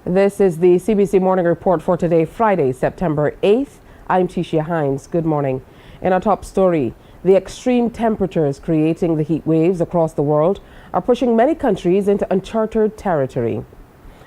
This is the CBC Morning Report for today, Friday, September 8th. I'm Tisha Hines. Good morning. In our top story, the extreme temperatures creating the heat waves across the world are pushing many countries into uncharted territory.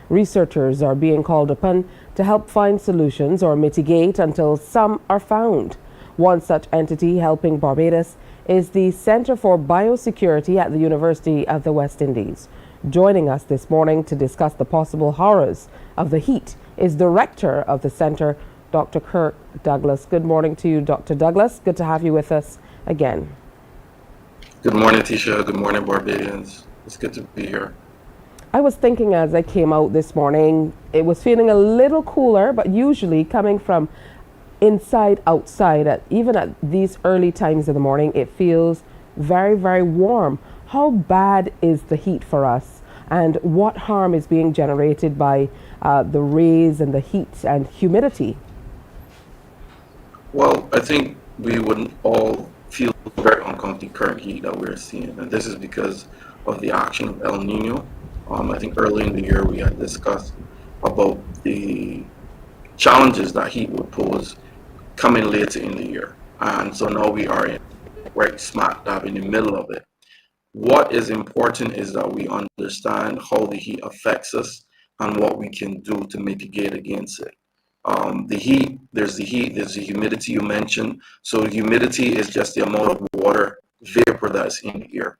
Researchers are being called upon to help find solutions or mitigate until some are found. One such entity helping Barbados is the Center for Biosecurity at the University of the West Indies. Joining us this morning to discuss the possible horrors of the heat is Director of the Center, Dr. Kirk Douglas. Good morning to you, Dr. Douglas. Good to have you with us again. Good morning, Tisha. Good morning, Barbadians. It's good to be here. I was thinking as I came out this morning, it was feeling a little cooler, but usually coming from inside outside, even at these early times of the morning, it feels very, very warm. How bad is the heat for us, and what harm is being generated by the rays and the heat and humidity? Well, I think we would all feel very uncomfortable current heat that we're seeing, and this is because of the action of El Nino. I think early in the year we had discussed about the challenges that heat would pose coming later in the year, and so now we are right smack dab in the middle of it. What is important is that we understand how the heat affects us and what we can do to mitigate against it. There's the humidity you mentioned. So humidity is just the amount of water vapor that's in the air.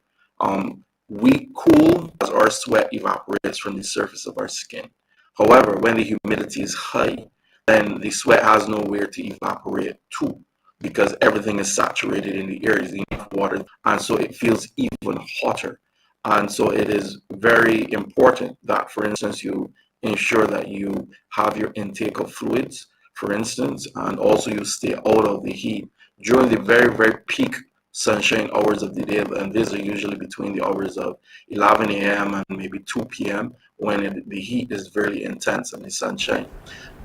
We cool as our sweat evaporates from the surface of our skin. However, when the humidity is high, then the sweat has nowhere to evaporate to, because everything is saturated in the air, is enough water, and so it feels even hotter. And so it is very important that, for instance, you ensure that you have your intake of fluids, for instance, and also you stay out of the heat during the very, very peak sunshine hours of the day, and these are usually between the hours of 11 a.m. and maybe 2 p.m. when the heat is very intense and the sunshine.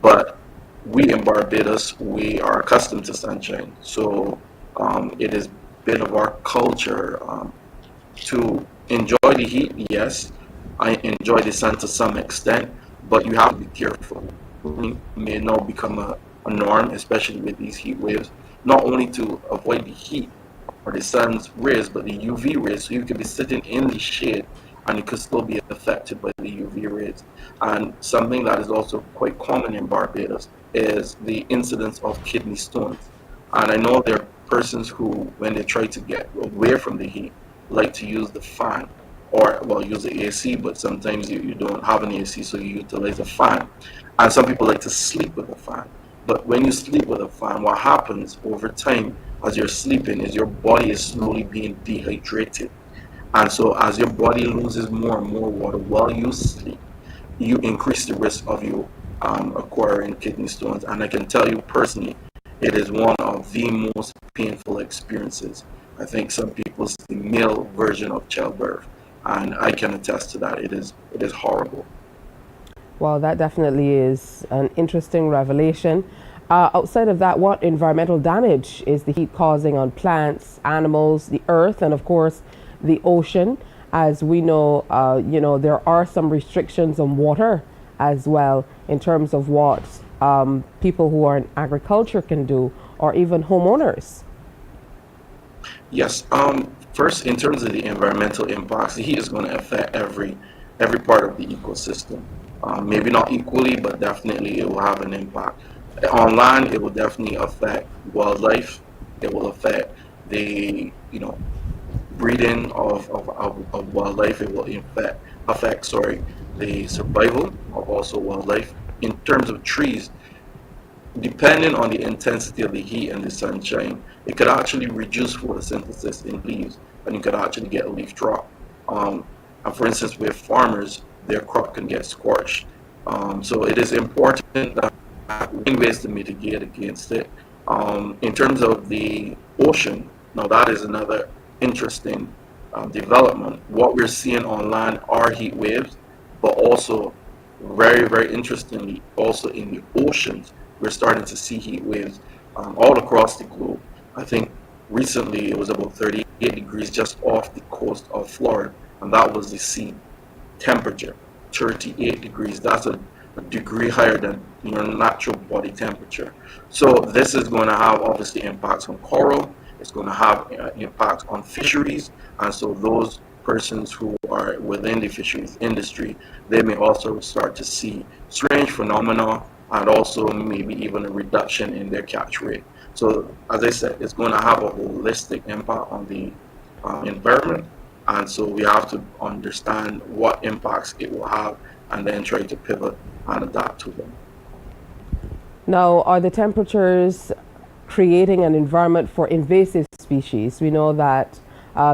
But we in Barbados, we are accustomed to sunshine, so it is a bit of our culture to enjoy the heat. Yes, I enjoy the sun to some extent, but you have to be careful. It may now become a norm, especially with these heat waves, not only to avoid the heat or the sun's rays, but the UV rays. So you could be sitting in the shade and it could still be affected by the UV rays. And something that is also quite common in Barbados is the incidence of kidney stones. And I know there are persons who, when they try to get away from the heat, like to use the fan, or well, use the AC, but sometimes you don't have an AC, so you utilize a fan. And some people like to sleep with a fan. But when you sleep with a fan, what happens over time as you're sleeping is your body is slowly being dehydrated. And so as your body loses more and more water while you sleep, you increase the risk of you acquiring kidney stones. And I can tell you personally, it is one of the most painful experiences. I think some people see the male version of childbirth, and I can attest to that. It is horrible. Well, that definitely is an interesting revelation. Outside of that, what environmental damage is the heat causing on plants, animals, the earth, and of course the ocean? As we know, there are some restrictions on water as well in terms of what people who are in agriculture can do, or even homeowners. Yes. First, in terms of the environmental impacts, the heat is going to affect every part of the ecosystem. Maybe not equally, but definitely it will have an impact. On land, it will definitely affect wildlife. It will affect the breeding of wildlife. It will affect the survival of also wildlife. In terms of trees, depending on the intensity of the heat and the sunshine, it could actually reduce photosynthesis in leaves, and you could actually get a leaf drop. And for instance, with farmers, their crop can get scorched. So it is important that we find ways to mitigate against it. In terms of the ocean, now that is another interesting development. What we're seeing on land are heat waves, but also very, very interestingly, also in the oceans, we're starting to see heat waves all across the globe. I think recently it was about 38 degrees just off the coast of Florida, and that was the sea temperature, 38 degrees. That's a degree higher than your natural body temperature. So this is going to have obviously impacts on coral. It's going to have impacts on fisheries, and so those persons who are within the fisheries industry, they may also start to see strange phenomena and also maybe even a reduction in their catch rate. So as I said, it's going to have a holistic impact on the environment, and so we have to understand what impacts it will have and then try to pivot and adapt to them. Now, are the temperatures creating an environment for invasive species? We know that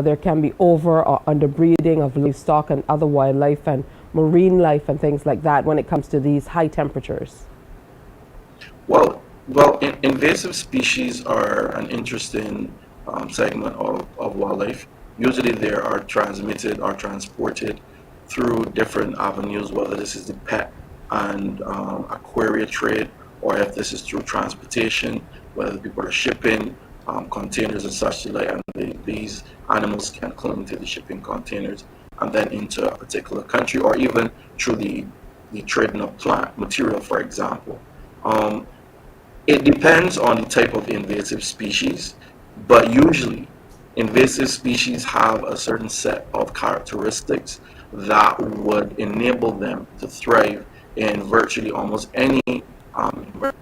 there can be over or underbreeding of livestock and other wildlife and marine life and things like that when it comes to these high temperatures. Well, invasive species are an interesting segment of wildlife. Usually they are transmitted or transported through different avenues, whether this is the pet and aquaria trade, or if this is through transportation, whether people are shipping containers and such like, and these animals can cling to the shipping containers and then into a particular country, or even through the trading of plant material, for example. It depends on the type of invasive species, but usually invasive species have a certain set of characteristics that would enable them to thrive in virtually almost any environment.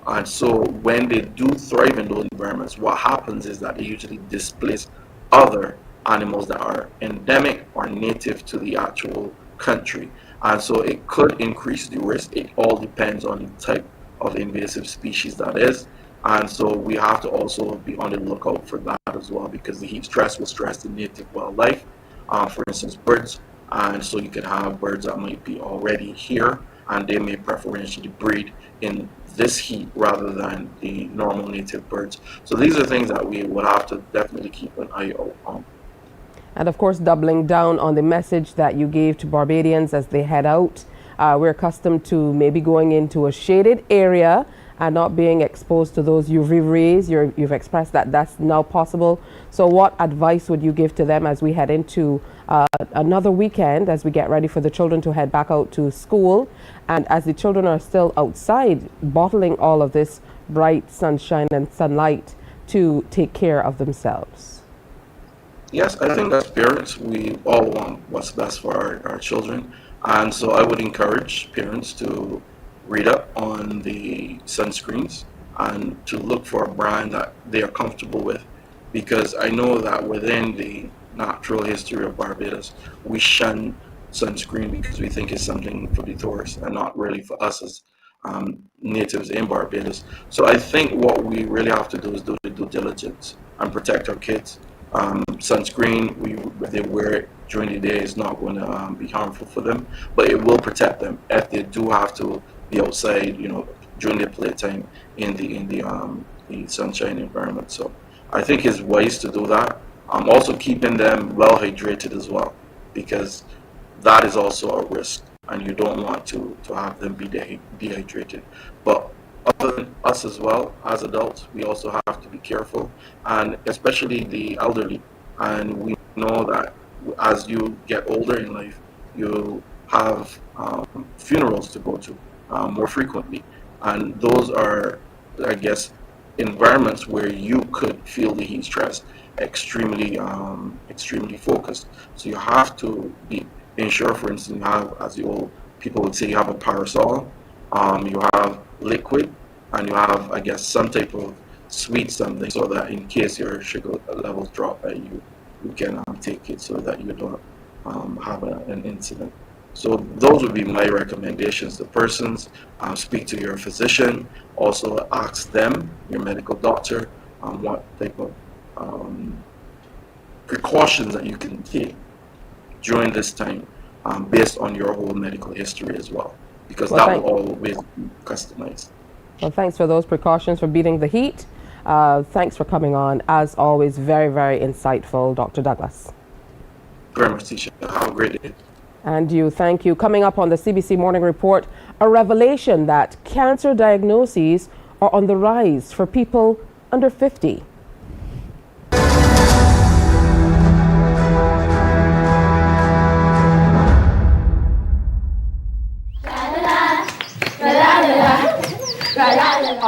And so when they do thrive in those environments, what happens is that they usually displace other animals that are endemic or native to the actual country. And so it could increase the risk. It all depends on the type of invasive species that is. And so we have to also be on the lookout for that as well, because the heat stress will stress the native wildlife, for instance, birds. And so you can have birds that might be already here, and they may preferentially breed in this heat rather than the normal native birds. So these are things that we will have to definitely keep an eye out on. And of course, doubling down on the message that you gave to Barbadians as they head out. We're accustomed to maybe going into a shaded area and not being exposed to those UV rays. You've expressed that that's now possible. So what advice would you give to them as we head into another weekend, as we get ready for the children to head back out to school, and as the children are still outside bottling all of this bright sunshine and sunlight to take care of themselves? Yes, I think as parents, we all want what's best for our children. And so I would encourage parents to read up on the sunscreens and to look for a brand that they are comfortable with. Because I know that within the natural history of Barbados, we shun sunscreen because we think it's something for the tourists and not really for us as natives in Barbados. So I think what we really have to do is do the due diligence and protect our kids. Sunscreen, if they wear it during the day, is not going to be harmful for them, but it will protect them if they do have to be outside, during their playtime in the sunshine environment. So I think it's wise to do that. Also keeping them well hydrated as well, because that is also a risk, and you don't want to have them be dehydrated. But other than us as well, as adults, we also have to be careful, and especially the elderly. And we know that as you get older in life, you have funerals to go to more frequently. And those are, I guess, environments where you could feel the heat stress extremely focused. So you have to ensure, for instance, you have, as the old people would say, you have a parasol, you have liquid, and you have, I guess, some type of sweet something, so that in case your sugar levels drop, that you can take it so that you don't have an incident. So those would be my recommendations to persons. Speak to your physician. Also ask them, your medical doctor, what type of precautions that you can take during this time, based on your whole medical history as well, because that will always be customized. Well, thanks for those precautions for beating the heat. Thanks for coming on. As always, very, very insightful, Dr. Douglas. Very much, Tisha. Have a great day. And you, thank you. Coming up on the CBC Morning Report, a revelation that cancer diagnoses are on the rise for people under 50.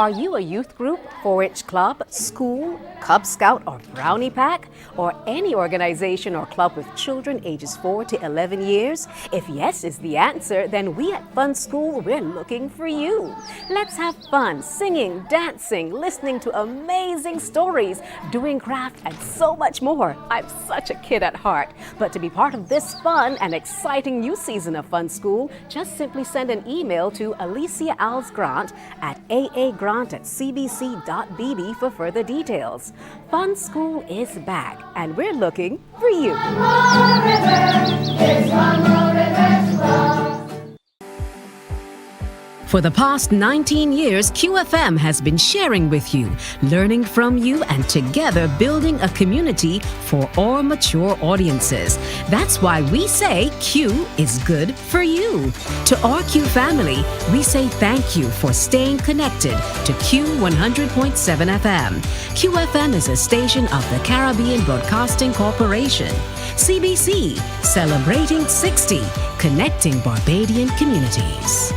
Are you a youth group, 4-H club, school, Cub Scout or Brownie Pack, or any organization or club with children ages 4 to 11 years? If yes is the answer, then we at Fun School, we're looking for you. Let's have fun singing, dancing, listening to amazing stories, doing craft, and so much more. I'm such a kid at heart. But to be part of this fun and exciting new season of Fun School, just simply send an email to Alicia Alves Grant at aa.grant@cbc.bb for further details. Fun School is back, and we're looking for you. For the past 19 years, QFM has been sharing with you, learning from you, and together building a community for all mature audiences. That's why we say Q is good for you. To our Q family, we say thank you for staying connected to Q 100.7 FM. QFM is a station of the Caribbean Broadcasting Corporation. CBC, celebrating 60, connecting Barbadian communities.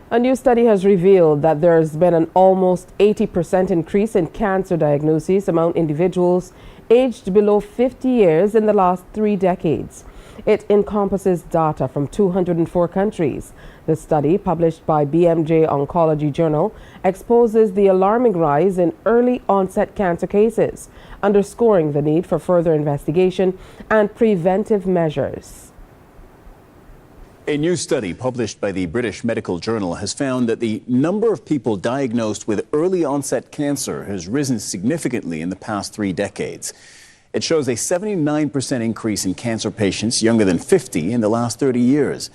A new study has revealed that there has been an almost 80% increase in cancer diagnoses among individuals aged below 50 years in the last 3 decades. It encompasses data from 204 countries. The study, published by BMJ Oncology Journal, exposes the alarming rise in early-onset cancer cases, underscoring the need for further investigation and preventive measures. A new study published by the British Medical Journal has found that the number of people diagnosed with early-onset cancer has risen significantly in the past 3 decades. It shows a 79% increase in cancer patients younger than 50 in the last 30 years.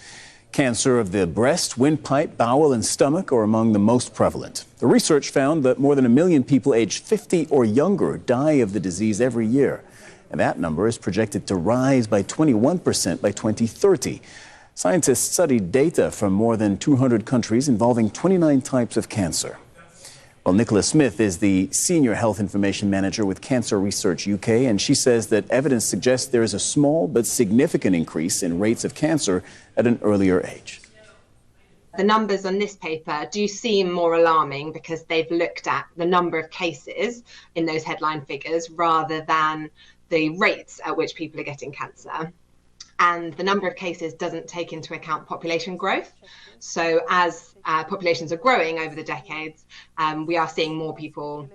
Cancer of the breast, windpipe, bowel, and stomach are among the most prevalent. The research found that more than 1 million people aged 50 or younger die of the disease every year, and that number is projected to rise by 21% by 2030. Scientists studied data from more than 200 countries involving 29 types of cancer. Well, Nicola Smith is the Senior Health Information Manager with Cancer Research UK, and she says that evidence suggests there is a small but significant increase in rates of cancer at an earlier age. The numbers on this paper do seem more alarming because they've looked at the number of cases in those headline figures rather than the rates at which people are getting cancer. And the number of cases doesn't take into account population growth. So as populations are growing over the decades, we are seeing more people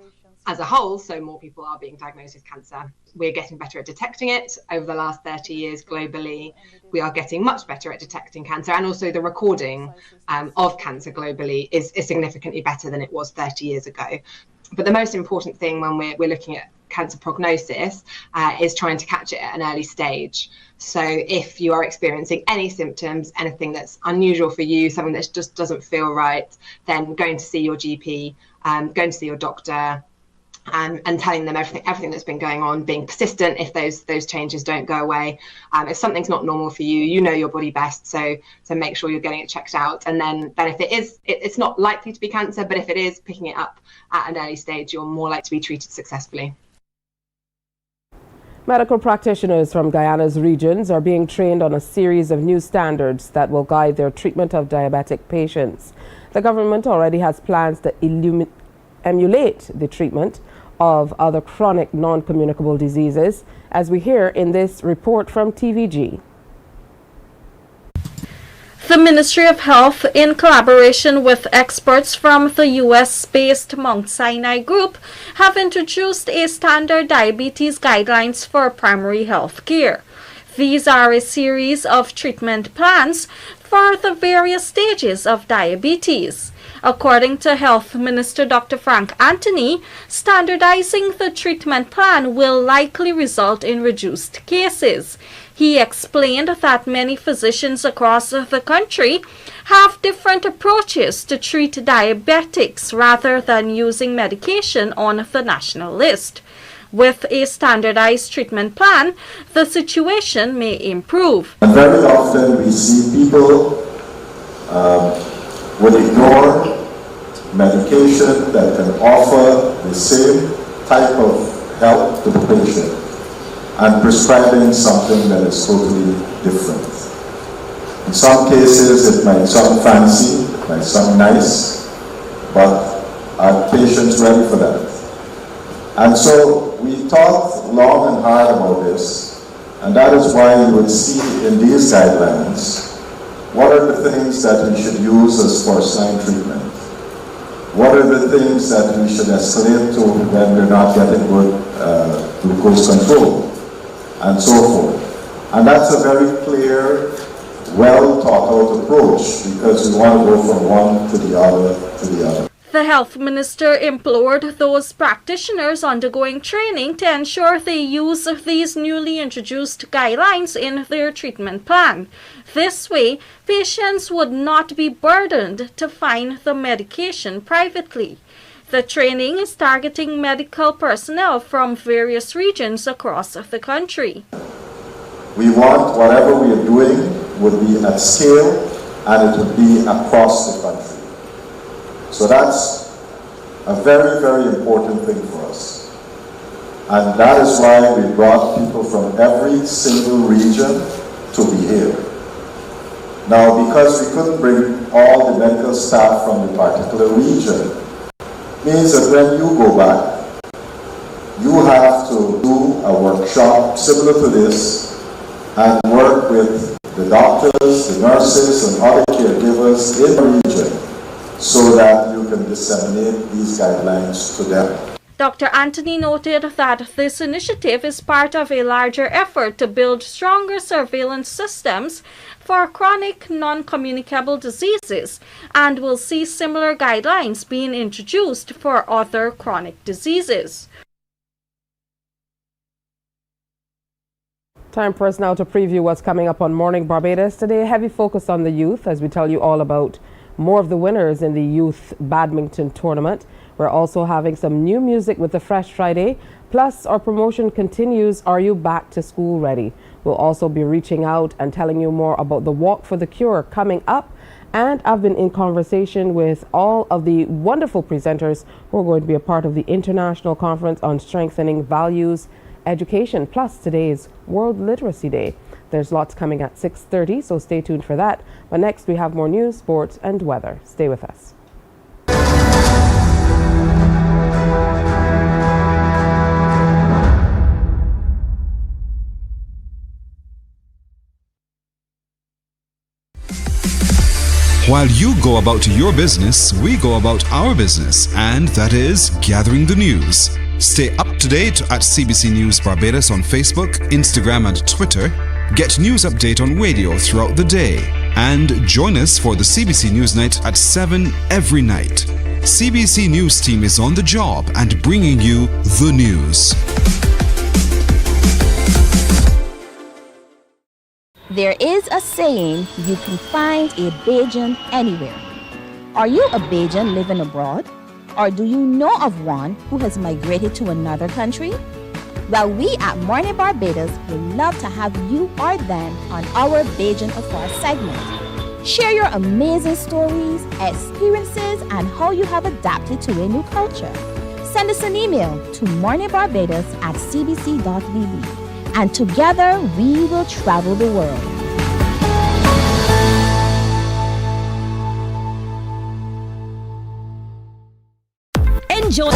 as a whole, so more people are being diagnosed with cancer. We're getting better at detecting it. Over the last 30 years globally, we are getting much better at detecting cancer, and also the recording of cancer globally is significantly better than it was 30 years ago. But the most important thing when we're looking at cancer prognosis is trying to catch it at an early stage. So if you are experiencing any symptoms, anything that's unusual for you, something that just doesn't feel right, then going to see your GP, going to see your doctor, and telling them everything that's been going on, being persistent if those changes don't go away. If something's not normal for you, you know your body best, so make sure you're getting it checked out. And then if it is, it's not likely to be cancer, but if it is, picking it up at an early stage, you're more likely to be treated successfully. Medical practitioners from Guyana's regions are being trained on a series of new standards that will guide their treatment of diabetic patients. The government already has plans to emulate the treatment of other chronic non-communicable diseases, as we hear in this report from TVG. The Ministry of Health, in collaboration with experts from the US-based Mount Sinai Group, have introduced a standard diabetes guidelines for primary health care. These are a series of treatment plans for the various stages of diabetes. According to Health Minister Dr. Frank Anthony, standardizing the treatment plan will likely result in reduced cases. He explained that many physicians across the country have different approaches to treat diabetics rather than using medication on the national list. With a standardized treatment plan, the situation may improve. And very often we see people would ignore medication that can offer the same type of help to the patient. and prescribing something that is totally different. In some cases, it might sound fancy, it might sound nice, but are patients ready for that? And so we thought long and hard about this, and that is why you would see in these guidelines what are the things that we should use as first-line treatment. What are the things that we should escalate to when we're not getting good glucose control, and so forth. And that's a very clear, well thought out approach, because we want to go from one to the other to the other. The health minister implored those practitioners undergoing training to ensure they use these newly introduced guidelines in their treatment plan. This way, patients would not be burdened to find the medication privately. The training is targeting medical personnel from various regions across the country. We want whatever we are doing would be at scale, and it would be across the country. So that's a very, very important thing for us. And that is why we brought people from every single region to be here. Now, because we couldn't bring all the medical staff from the particular region, means that when you go back, you have to do a workshop similar to this and work with the doctors, the nurses, and other caregivers in the region so that you can disseminate these guidelines to them. Dr. Anthony noted that this initiative is part of a larger effort to build stronger surveillance systems for chronic non-communicable diseases and will see similar guidelines being introduced for other chronic diseases. Time for us now to preview what's coming up on Morning Barbados. Today, a heavy focus on the youth as we tell you all about more of the winners in the youth badminton tournament. We're also having some new music with the Fresh Friday. Plus, our promotion continues, Are You Back to School Ready? We'll also be reaching out and telling you more about the Walk for the Cure coming up. And I've been in conversation with all of the wonderful presenters who are going to be a part of the International Conference on Strengthening Values Education. Plus, today is World Literacy Day. There's lots coming at 6:30, so stay tuned for that. But next, we have more news, sports, and weather. Stay with us. While you go about your business, we go about our business, and that is gathering the news. Stay up to date at CBC News Barbados on Facebook, Instagram, and Twitter. Get news update on radio throughout the day. And join us for the CBC News Night at 7 every night. CBC News team is on the job and bringing you the news. There is a saying, you can find a Bajan anywhere. Are you a Bajan living abroad? Or do you know of one who has migrated to another country? Well, we at Mornin Barbados would love to have you or them on our Bajan Afar segment. Share your amazing stories, experiences, and how you have adapted to a new culture. Send us an email to morninbarbados@cbc.vb. And together we will travel the world. Enjoy.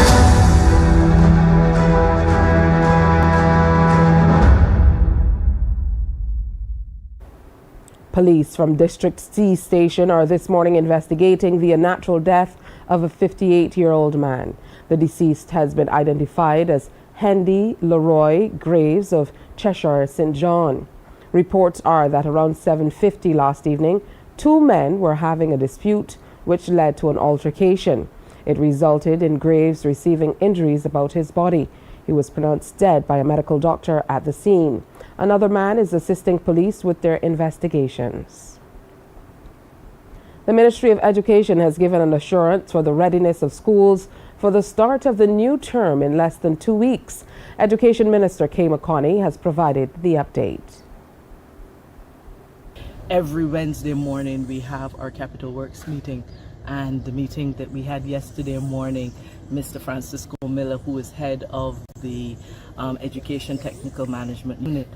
Police from District C Station are this morning investigating the unnatural death of a 58-year-old man. The deceased has been identified as Hendy Leroy Graves of Cheshire St. John. Reports are that around 7:50 last evening, two men were having a dispute which led to an altercation. It resulted in Graves receiving injuries about his body. He was pronounced dead by a medical doctor at the scene. Another man is assisting police with their investigations. The Ministry of Education has given an assurance for the readiness of schools for the start of the new term in less than 2 weeks. Education Minister Kay McConney has provided the update. Every Wednesday morning we have our Capital Works meeting, and the meeting that we had yesterday morning, Mr. Francisco Miller, who is head of the Education Technical Management Unit,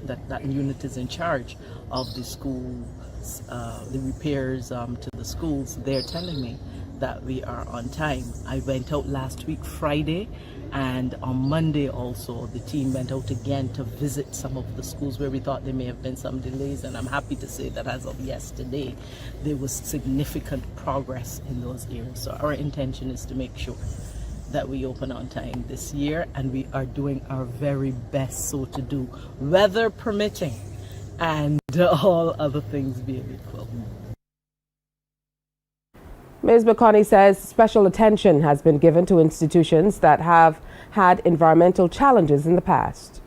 that unit is in charge of the schools, the repairs to the schools. They're telling me that we are on time. I went out last week, Friday, and on Monday also the team went out again to visit some of the schools where we thought there may have been some delays, and I'm happy to say that as of yesterday there was significant progress in those areas. So our intention is to make sure that we open on time this year, and we are doing our very best so to do, weather permitting and all other things being equal. Ms. McConney says special attention has been given to institutions that have had environmental challenges in the past.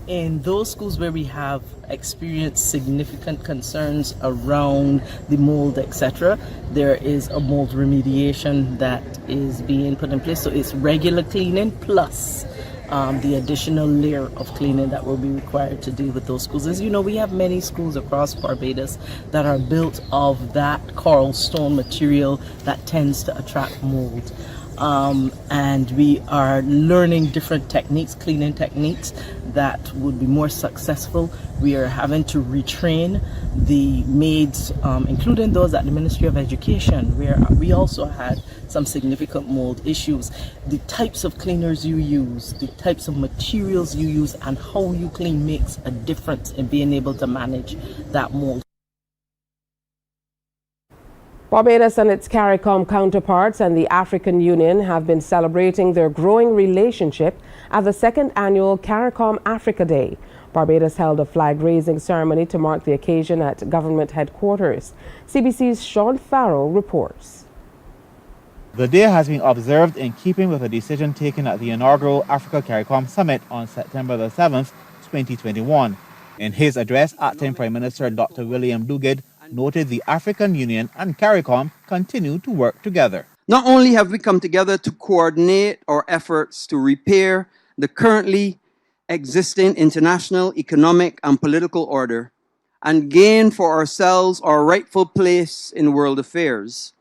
In those schools where we have experienced significant concerns around the mold, etc., there is a mold remediation that is being put in place. So it's regular cleaning plus the additional layer of cleaning that will be required to deal with those schools. As you know, we have many schools across Barbados that are built of that coral stone material that tends to attract mold. And we are learning different techniques, cleaning techniques that would be more successful. We are having to retrain the maids, including those at the Ministry of Education, where we also had some significant mold issues. The types of cleaners you use, the types of materials you use, and how you clean makes a difference in being able to manage that mold. Barbados and its CARICOM counterparts and the African Union have been celebrating their growing relationship at the second annual CARICOM Africa Day. Barbados held a flag-raising ceremony to mark the occasion at government headquarters. CBC's Sean Farrell reports. The day has been observed in keeping with a decision taken at the inaugural Africa CARICOM Summit on September the 7th, 2021. In his address, Acting Prime Minister Dr. William Dugard noted the African Union and CARICOM continue to work together. Not only have we come together to coordinate our efforts to repair the currently existing international economic and political order and gain for ourselves our rightful place in world affairs,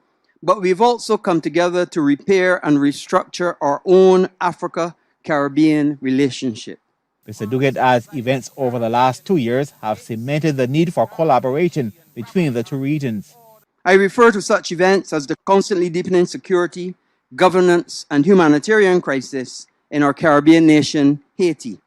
but we've also come together to repair and restructure our own Africa-Caribbean relationship. Mr. Dugard adds events over the last 2 years have cemented the need for collaboration between the two regions. I refer to such events as the constantly deepening security, governance, and humanitarian crisis in our Caribbean nation, Haiti,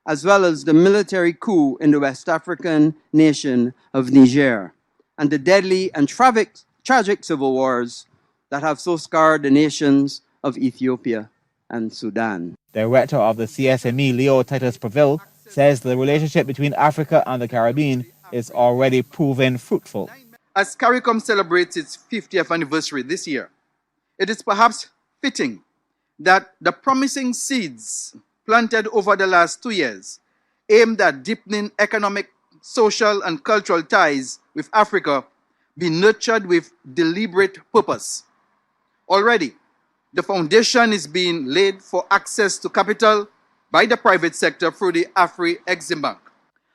as well as the military coup in the West African nation of Niger, and the deadly and tragic civil wars that have so scarred the nations of Ethiopia and Sudan. Director of the CSME, Leo Titus Previll, says the relationship between Africa and the Caribbean is already proven fruitful. As CARICOM celebrates its 50th anniversary this year, it is perhaps fitting that the promising seeds planted over the last 2 years, aimed at deepening economic, social, and cultural ties with Africa, be nurtured with deliberate purpose. Already, the foundation is being laid for access to capital by the private sector through the Afri-Exim Bank.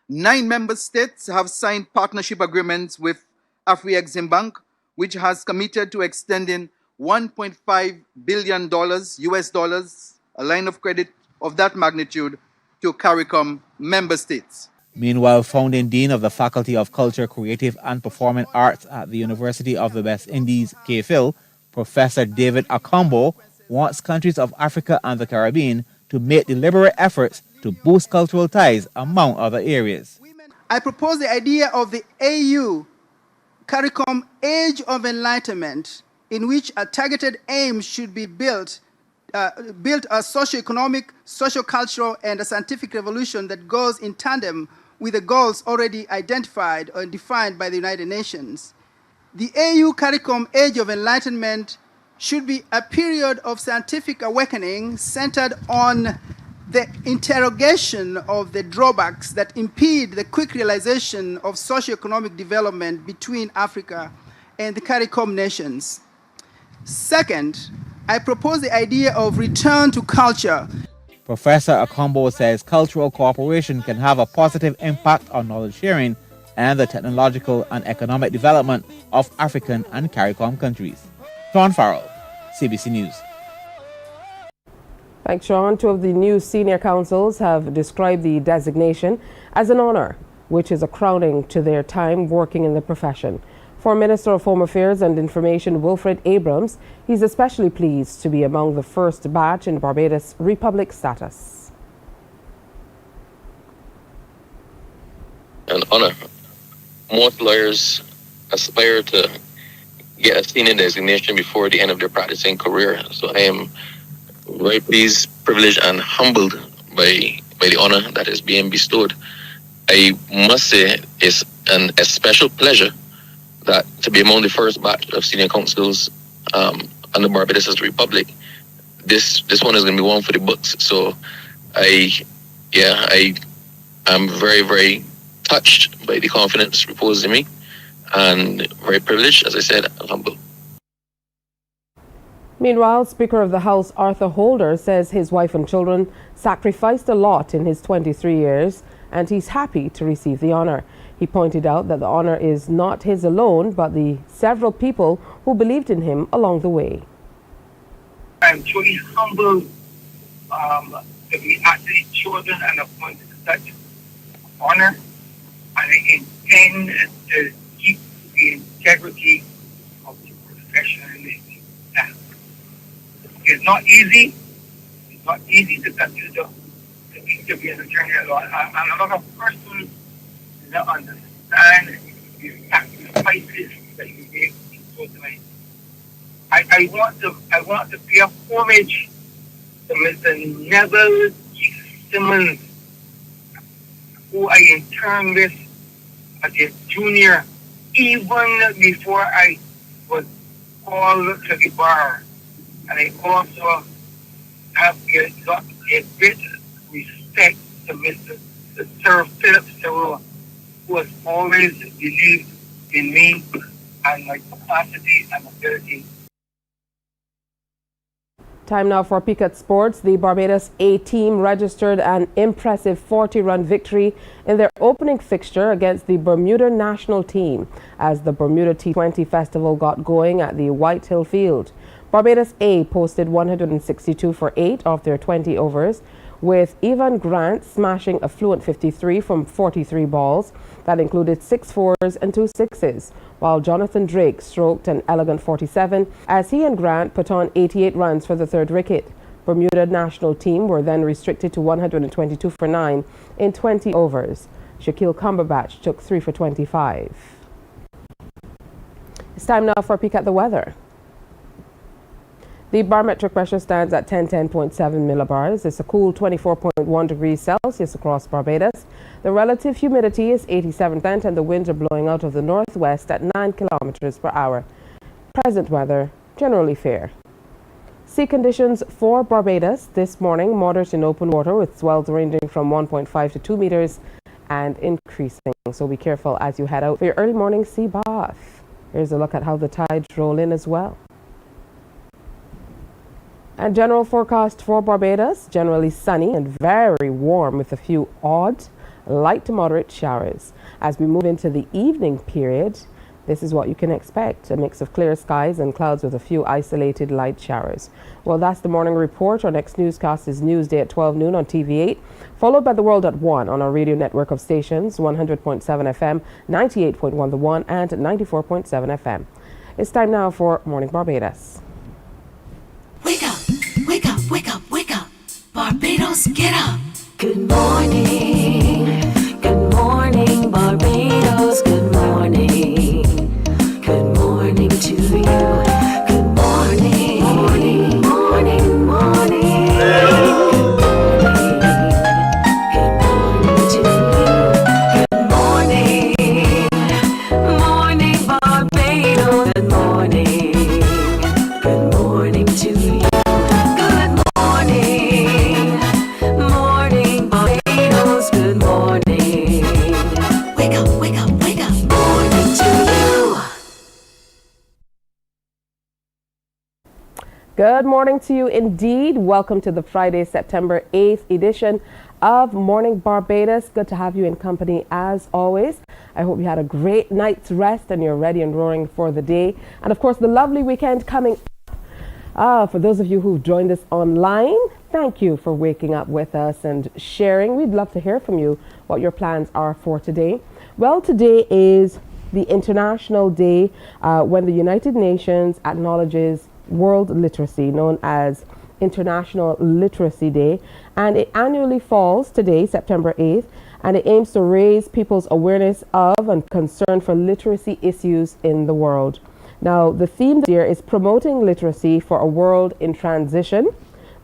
9 member states have signed partnership agreements with Afri-Exim Bank, which has committed to extending $1.5 billion US dollars, a line of credit of that magnitude, to CARICOM member states. Meanwhile, founding Dean of the Faculty of Culture, Creative and Performing Arts at the University of the West Indies, KPhil, Professor David Akombo, wants countries of Africa and the Caribbean to make deliberate efforts to boost cultural ties among other areas. I propose the idea of the AU CARICOM Age of Enlightenment, in which a targeted aim should be built a socio-economic, socio-cultural, and a scientific revolution that goes in tandem with the goals already identified or defined by the United Nations. The AU CARICOM Age of Enlightenment should be a period of scientific awakening centered on the interrogation of the drawbacks that impede the quick realization of socio-economic development between Africa and the CARICOM nations. Second, I propose the idea of return to culture. Professor Akombo says cultural cooperation can have a positive impact on knowledge sharing and the technological and economic development of African and CARICOM countries. Sean Farrell, CBC News. Thanks, Sean. Two of the new senior counsels have described the designation as an honor, which is a crowning to their time working in the profession. For Minister of Home Affairs and Information Wilfred Abrams, he's especially pleased to be among the first batch in Barbados Republic status. An honor. Most lawyers aspire to get a senior designation before the end of their practicing career. So I am very pleased, privileged, and humbled by the honor that is being bestowed. I must say it's a special pleasure that to be among the first batch of senior counsels under Barbados as the Republic. This one is going to be one for the books. So I am very, very touched by the confidence reposed in me, and very privileged, as I said, and humble. Meanwhile, Speaker of the House Arthur Holder says his wife and children sacrificed a lot in his 23 years, and he's happy to receive the honor. He pointed out that the honor is not his alone, but the several people who believed in him along the way. I'm truly humbled to be actually chosen and appointed to such honor, and I intend to keep the integrity of the professionalism. It's not easy. It's not easy to continue to be an attorney at law. And a lot of persons do not understand the sacrifices that you make in so time. I want to pay homage to Mr. Neville G. Simmons, who I interned with as a junior, even before I was called to the bar. And I also have a great respect to Mr. Sir Philip Sewell, who has always believed in me and my capacity and ability. Time now for a peek at sports. The Barbados A team registered an impressive 40-run victory in their opening fixture against the Bermuda national team as the Bermuda T20 Festival got going at the White Hill Field. Barbados A posted 162 for 8 off their 20 overs, with Evan Grant smashing a fluent 53 from 43 balls. That included 6 fours and 2 sixes, while Jonathan Drake stroked an elegant 47 as he and Grant put on 88 runs for the third wicket. Bermuda national team were then restricted to 122 for 9 in 20 overs. Shaquille Cumberbatch took 3 for 25. It's time now for a peek at the weather. The barometric pressure stands at 10.7 millibars. It's a cool 24.1 degrees Celsius across Barbados. The relative humidity is 87%, and the winds are blowing out of the northwest at 9 kilometers per hour. Present weather, generally fair. Sea conditions for Barbados this morning: moderate in open water with swells ranging from 1.5 to 2 meters and increasing. So be careful as you head out for your early morning sea bath. Here's a look at how the tides roll in as well. And general forecast for Barbados: generally sunny and very warm with a few odd, light to moderate showers. As we move into the evening period, this is what you can expect: a mix of clear skies and clouds with a few isolated light showers. Well, that's the morning report. Our next newscast is Newsday at 12 noon on TV8, followed by The World at 1 on our radio network of stations, 100.7 FM, 98.1 The One, and 94.7 FM. It's time now for Morning Barbados. Wake up, wake up, wake up, wake up. Barbados, get up. Good morning, Barbados, good morning. Good morning to you. Good morning, morning, morning, morning. Good morning to you. Good morning, morning, Barbados. Good morning. Good morning to you. Good morning, morning, Barbados. Good morning. Wake up, wake up, wake up. Morning to you. Good morning to you indeed. Welcome to the Friday, September 8th edition of Morning Barbados. Good to have you in company as always. I hope you had a great night's rest and you're ready and roaring for the day. And of course, the lovely weekend coming up. For those of you who've joined us online, thank you for waking up with us and sharing. We'd love to hear from you what your plans are for today. Well, today is the International Day when the United Nations acknowledges World Literacy, known as International Literacy Day, and it annually falls today, September 8th, and it aims to raise people's awareness of and concern for literacy issues in the world. Now, the theme this year is promoting literacy for a world in transition,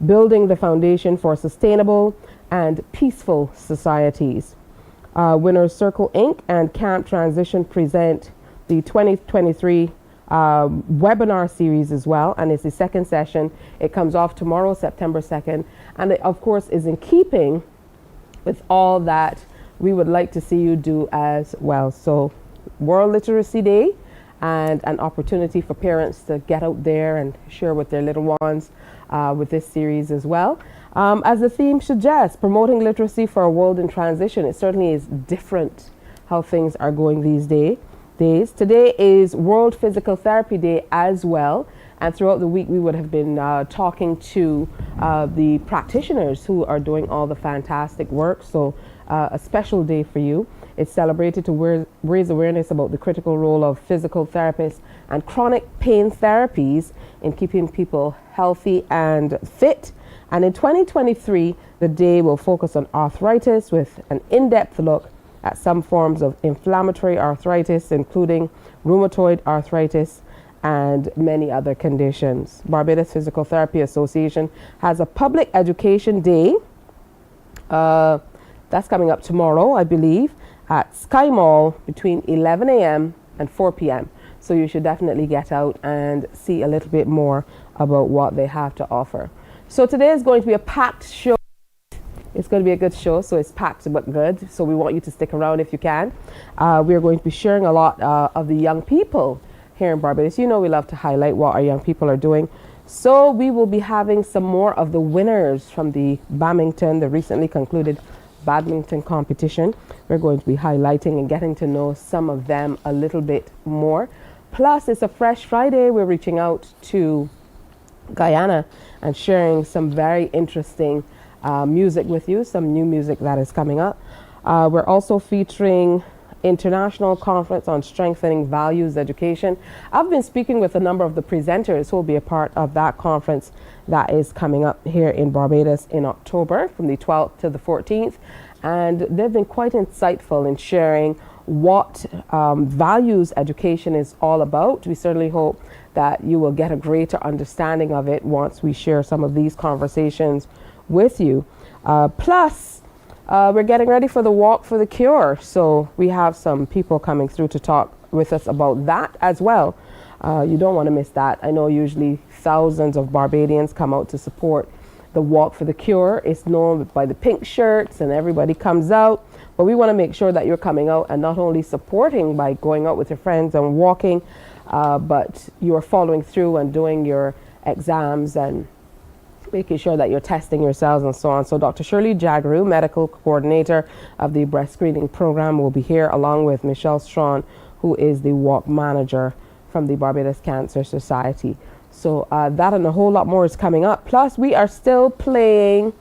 building the foundation for sustainable and peaceful societies. Winners Circle Inc. and Camp Transition present the 2023 webinar series as well, and it's the second session. It comes off tomorrow, September 2nd, and it of course is in keeping with all that we would like to see you do as well. So World Literacy Day, and an opportunity for parents to get out there and share with their little ones with this series as well. As the theme suggests, promoting literacy for a world in transition. It certainly is different how things are going these days. Today is World Physical Therapy Day as well, and throughout the week we would have been talking to the practitioners who are doing all the fantastic work. So a special day for you. It's celebrated to raise awareness about the critical role of physical therapists and chronic pain therapies in keeping people healthy and fit. And in 2023, the day will focus on arthritis with an in-depth look at some forms of inflammatory arthritis, including rheumatoid arthritis and many other conditions. Barbados Physical Therapy Association has a public education day. That's coming up tomorrow, I believe, at Sky Mall between 11 a.m. and 4 p.m. So you should definitely get out and see a little bit more about what they have to offer. So today is going to be a packed show. It's going to be a good show, so it's packed but good. So we want you to stick around if you can. We're going to be sharing a lot of the young people here in Barbados. You know we love to highlight what our young people are doing. So we will be having some more of the winners from the badminton, the recently concluded badminton competition. We're going to be highlighting and getting to know some of them a little bit more. Plus, it's a Fresh Friday. We're reaching out to Guyana and sharing some very interesting music with you, some new music that is coming up. We're also featuring International Conference on Strengthening Values Education. I've been speaking with a number of the presenters who will be a part of that conference that is coming up here in Barbados in October from the 12th to the 14th. And they've been quite insightful in sharing what values education is all about. We certainly hope that you will get a greater understanding of it once we share some of these conversations with you. Plus, we're getting ready for the Walk for the Cure. So we have some people coming through to talk with us about that as well. You don't want to miss that. I know usually thousands of Barbadians come out to support the Walk for the Cure. It's known by the pink shirts and everybody comes out. But we want to make sure that you're coming out and not only supporting by going out with your friends and walking, but you're following through and doing your exams and making sure that you're testing yourselves and so on. So Dr. Shirley Jagaru, medical coordinator of the breast screening program, will be here along with Michelle Strawn, who is the walk manager from the Barbados Cancer Society. So that and a whole lot more is coming up. Plus, we are still playing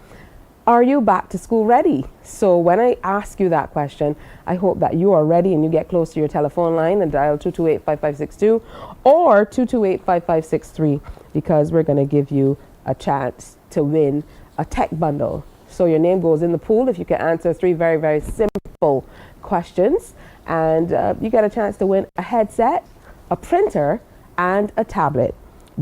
Are You Back to School Ready? So when I ask you that question, I hope that you are ready and you get close to your telephone line and dial 228-5562 or 228-5563, because we're going to give you a chance to win a tech bundle. So your name goes in the pool if you can answer 3 very, very simple questions, and you get a chance to win a headset, a printer, and a tablet,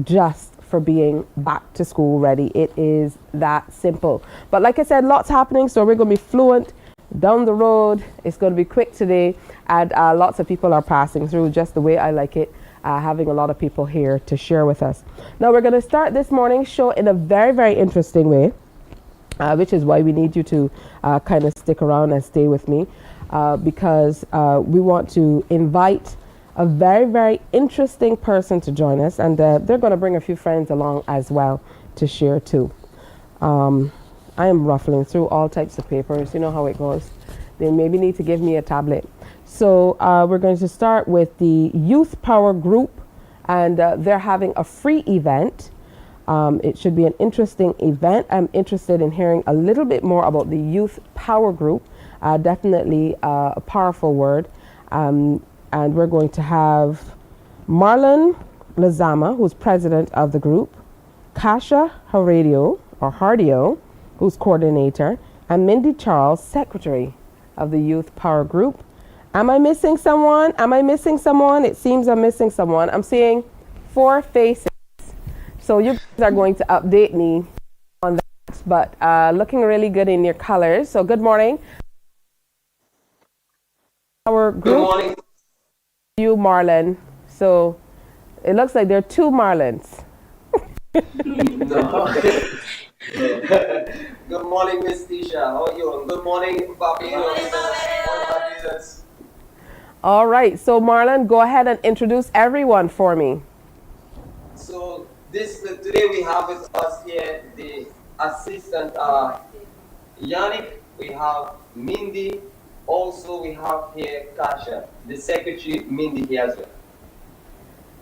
just for being back to school ready. It is that simple. But like I said, lots happening, so we're going to be fluent down the road. It's going to be quick today, and lots of people are passing through just the way I like it, having a lot of people here to share with us. Now we're going to start this morning's show in a very, very interesting way, which is why we need you to kind of stick around and stay with me, because we want to invite a very, very interesting person to join us, and they're going to bring a few friends along as well to share too. I am ruffling through all types of papers. You know how it goes. They maybe need to give me a tablet. So we're going to start with the Youth Power Group, and they're having a free event It should be an interesting event. I'm interested in hearing a little bit more about the Youth Power Group. Definitely a powerful word. And we're going to have Marlon Lazama, who's president of the group, Kasha Hardio, who's coordinator, and Mindy Charles, secretary of the Youth Power Group. Am I missing someone? It seems I'm missing someone. I'm seeing 4 faces. So you guys are going to update me on that, but looking really good in your colors. So good morning. Our group. Good morning. You, Marlon. So it looks like there are 2 Marlons. Good morning, Miss Tisha. How are you? Good morning, Barbados. All right. So Marlon, go ahead and introduce everyone for me. So today we have with us here the assistant Yannick. We have Mindy. Also, we have here Kasha, the secretary Mindy here as well.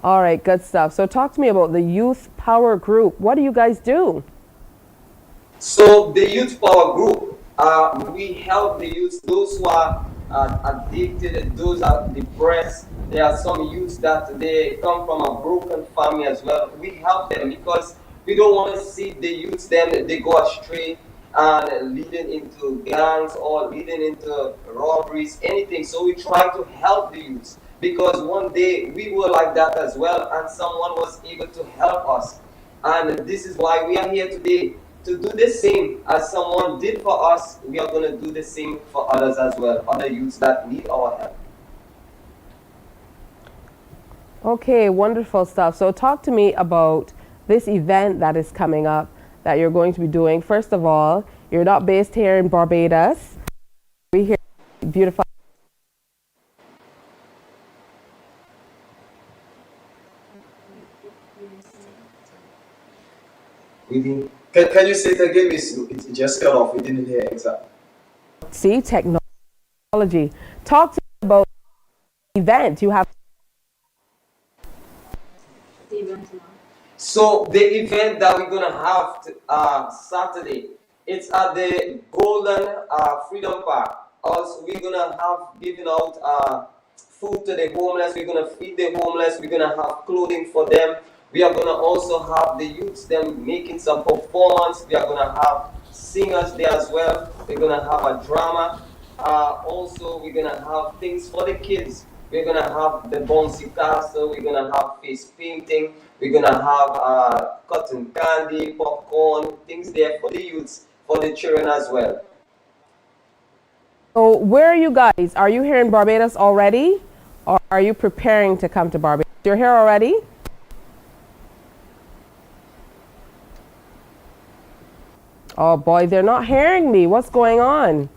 All right, good stuff. So talk to me about the Youth Power Group. What do you guys do? So the Youth Power Group, we help the youth, those who are addicted, those are depressed. There are some youths that they come from a broken family as well. We help them because we don't want to see the youths then they go astray and leading into gangs or leading into robberies, anything. So we try to help the youths because one day we were like that as well and someone was able to help us. And this is why we are here today, to do the same as someone did for us. We are going to do the same for others as well, other youths that need our help. Okay, wonderful stuff. So talk to me about this event that is coming up that you're going to be doing. First of all, you're not based here in Barbados. We're here in beautiful. Can you say it again? It just cut off. We didn't hear exactly. See, technology. Talk to me about the event you have. So the event that we're gonna have Saturday, it's at the Golden Freedom Park. Also, we're gonna have giving out food to the homeless. We're gonna feed the homeless. We're gonna have clothing for them. We are gonna also have the youths them making some performance. We are gonna have singers there as well. We're gonna have a drama. Also, we're gonna have things for the kids. We're gonna have the bouncy castle. We're gonna have face painting. We're gonna have cotton candy, popcorn, things there for the youths, for the children as well. So where are you guys? Are you here in Barbados already? Or are you preparing to come to Barbados? You're here already? Oh boy, they're not hearing me. What's going on?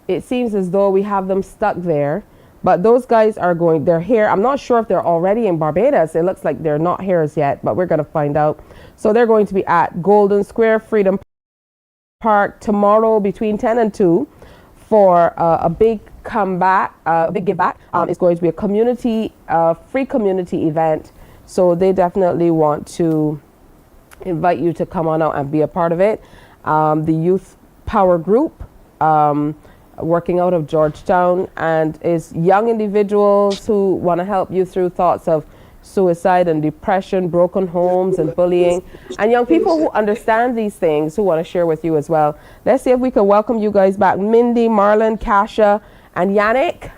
It seems as though we have them stuck there. But those guys are going, they're here. I'm not sure if they're already in Barbados. It looks like they're not here as yet, but we're going to find out. So they're going to be at Golden Square Freedom Park tomorrow between 10 and 2 for a big comeback, big give back. It's going to be a community, free community event. So they definitely want to invite you to come on out and be a part of it. The Youth Power Group, working out of Georgetown, and is young individuals who want to help you through thoughts of suicide and depression, broken homes and bullying, and young people who understand these things who want to share with you as well. Let's see if we can welcome you guys back. Mindy, Marlon, Kasha, and Yannick.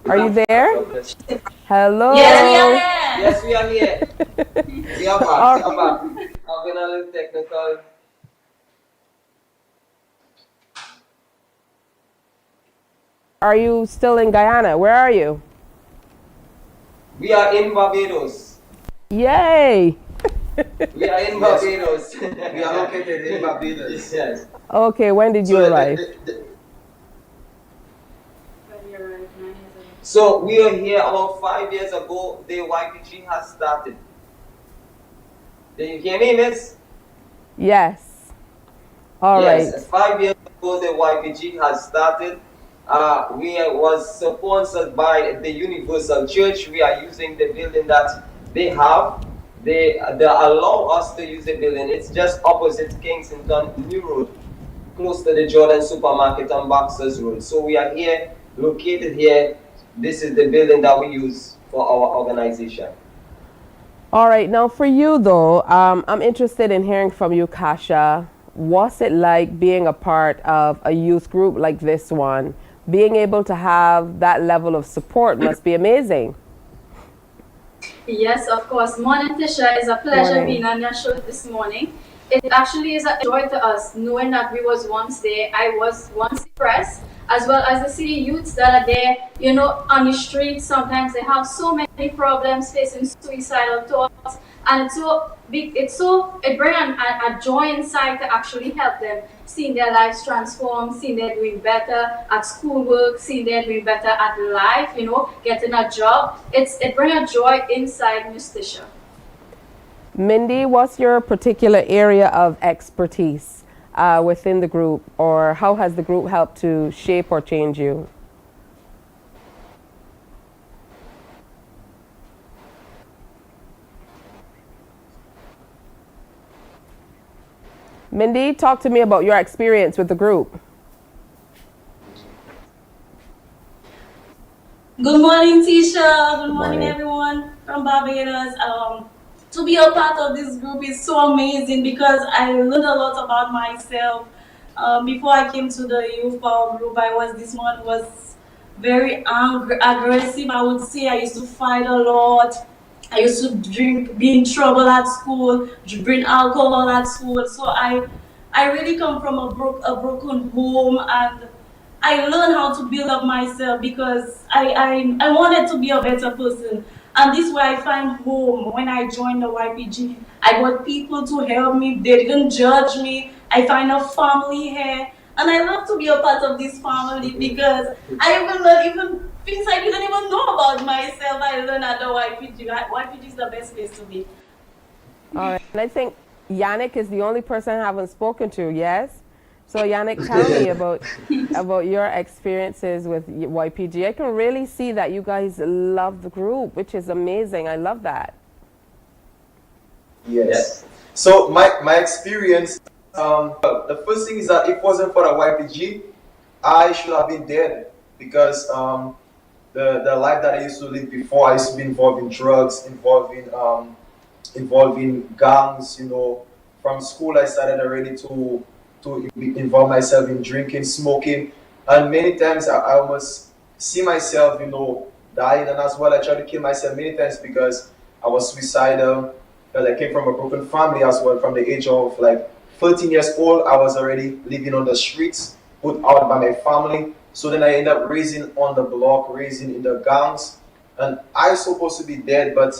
Are you there? Hello. Yes, we are here. We are back. We are back. I've been a little technical. Are you still in Guyana? Where are you? We are in Barbados. Yay! We are in Barbados. We are located in Barbados. Yes. Okay, when did you arrive? So we are here about 5 years ago. The YPG has started. Did you hear me, miss? Yes. All right. Yes, 5 years ago the YPG has started. We was sponsored by the Universal Church. We are using the building that they have. they allow us to use the building. It's just opposite Kensington New Road, close to the Jordan Supermarket on Boxers Road. So we are here, located here. This is the building that we use for our organization. All right, now for you though, I'm interested in hearing from you, Kasha. What's it like being a part of a youth group like this one? Being able to have that level of support must be amazing. Yes, of course. Morning, Tisha. It's a pleasure being on your show this morning. It actually is a joy to us knowing that we was once there. I was once depressed, as well as the city youths that are there, you know, on the streets. Sometimes they have so many problems, facing suicidal thoughts, and it brings a joy inside to actually help them, seeing their lives transform, seeing they're doing better at schoolwork, seeing they're doing better at life, you know, getting a job. It brings a joy inside, Miss Tisha. Mindy, what's your particular area of expertise within the group, or how has the group helped to shape or change you? Mindy, talk to me about your experience with the group. Good morning, Tisha. Good morning, everyone from Barbados. To be a part of this group is so amazing because I learned a lot about myself. Before I came to the youth power group, this one was very aggressive. I would say I used to fight a lot. I used to drink, be in trouble at school, bring alcohol at school. So I really come from a broken home, and I learned how to build up myself because I wanted to be a better person. And this is where I find home when I joined the YPG. I got people to help me. They didn't judge me. I find a family here. And I love to be a part of this family because I even learn things I didn't even know about myself. I learned at the YPG. YPG is the best place to be. All right. And I think Yannick is the only person I haven't spoken to, yes? So Yannick, tell me about your experiences with YPG. I can really see that you guys love the group, which is amazing. I love that. Yes. So my experience, the first thing is that if it wasn't for the YPG, I should have been dead because the life that I used to live before, I used to be involved in drugs, involving gangs. You know, from school I started already to involve myself in drinking, smoking, and many times I almost see myself, you know, dying, and as well I tried to kill myself many times because I was suicidal, because I came from a broken family as well. From the age of like 13 years old, I was already living on the streets, put out by my family. So then I ended up raising on the block, raising in the gangs, and I was supposed to be dead, but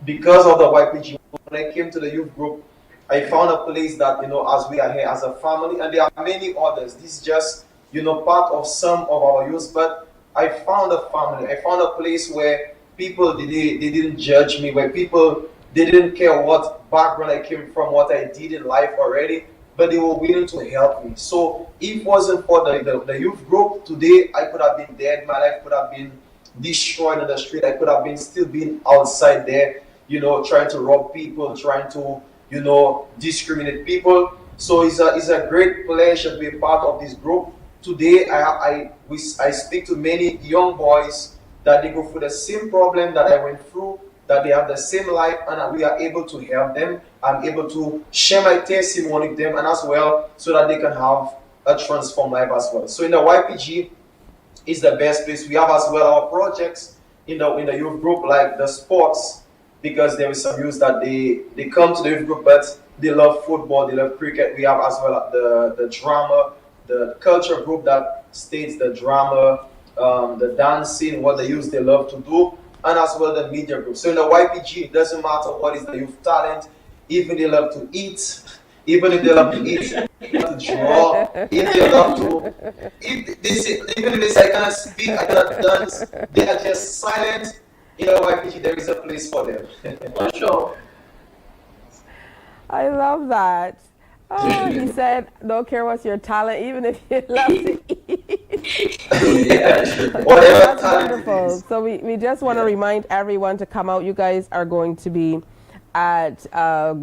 because of the YPG, when I came to the youth group, I found a place that, you know, as we are here as a family, and there are many others. This is just, you know, part of some of our youth, but I found a family. I found a place where people, they didn't judge me, where people, they didn't care what background I came from, what I did in life already, but they were willing to help me. So if it wasn't for the youth group, today I could have been dead. My life could have been destroyed on the street. I could have been still being outside there, you know, trying to rob people, trying to, you know, discriminate people. So it's a great pleasure to be a part of this group. Today, I speak to many young boys that they go through the same problem that I went through, that they have the same life, and we are able to help them. I'm able to share my testimony with them, and as well, so that they can have a transformed life as well. So in the YPG is the best place. We have as well our projects in the youth group, like the sports, because there is some youth that they come to the youth group, but they love football, they love cricket. We have as well the drama, the culture group that states the drama, the dancing, what the youth they love to do, and as well the media group. So in the YPG, it doesn't matter what is the youth talent, even they love to eat, even if they love to eat, they love to draw, if they love to, even if they say I cannot speak, I cannot dance, they are just silent. In the YPG, there is a place for them. For sure. I love that. Oh, he said, don't care what's your talent, even if you love to eat. That's wonderful. So we just want to remind everyone to come out. You guys are going to be at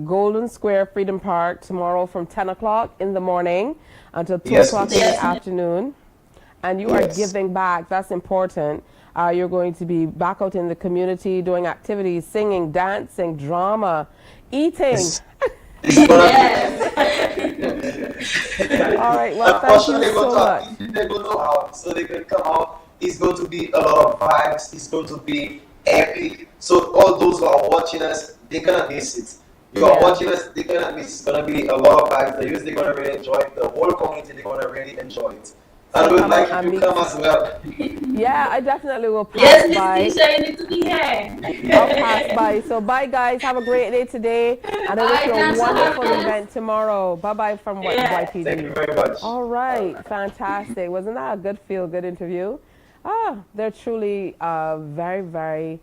Golden Square Freedom Park tomorrow from 10 o'clock in the morning until 2 o'clock in the afternoon. And you are giving back. That's important. You're going to be back out in the community doing activities, singing, dancing, drama, eating. All right, well, thank you so much. They go to out, so they can come out. It's going to be a lot of vibes. It's going to be epic. So all those who are watching us, they're gonna miss it. You are watching us, they're gonna miss. It's gonna be a lot of vibes. The youth, they're gonna really enjoy it. The whole community, they're gonna really enjoy it. I would like you to come as well. Yeah, I definitely will pass by. Yes, Tisha, you need to be here. I'll pass by. So bye, guys. Have a great day today. And I wish you a wonderful event tomorrow. Bye-bye from YPD. Thank you very much. All right. Fantastic. Wasn't that a good feel-good interview? They're truly very, very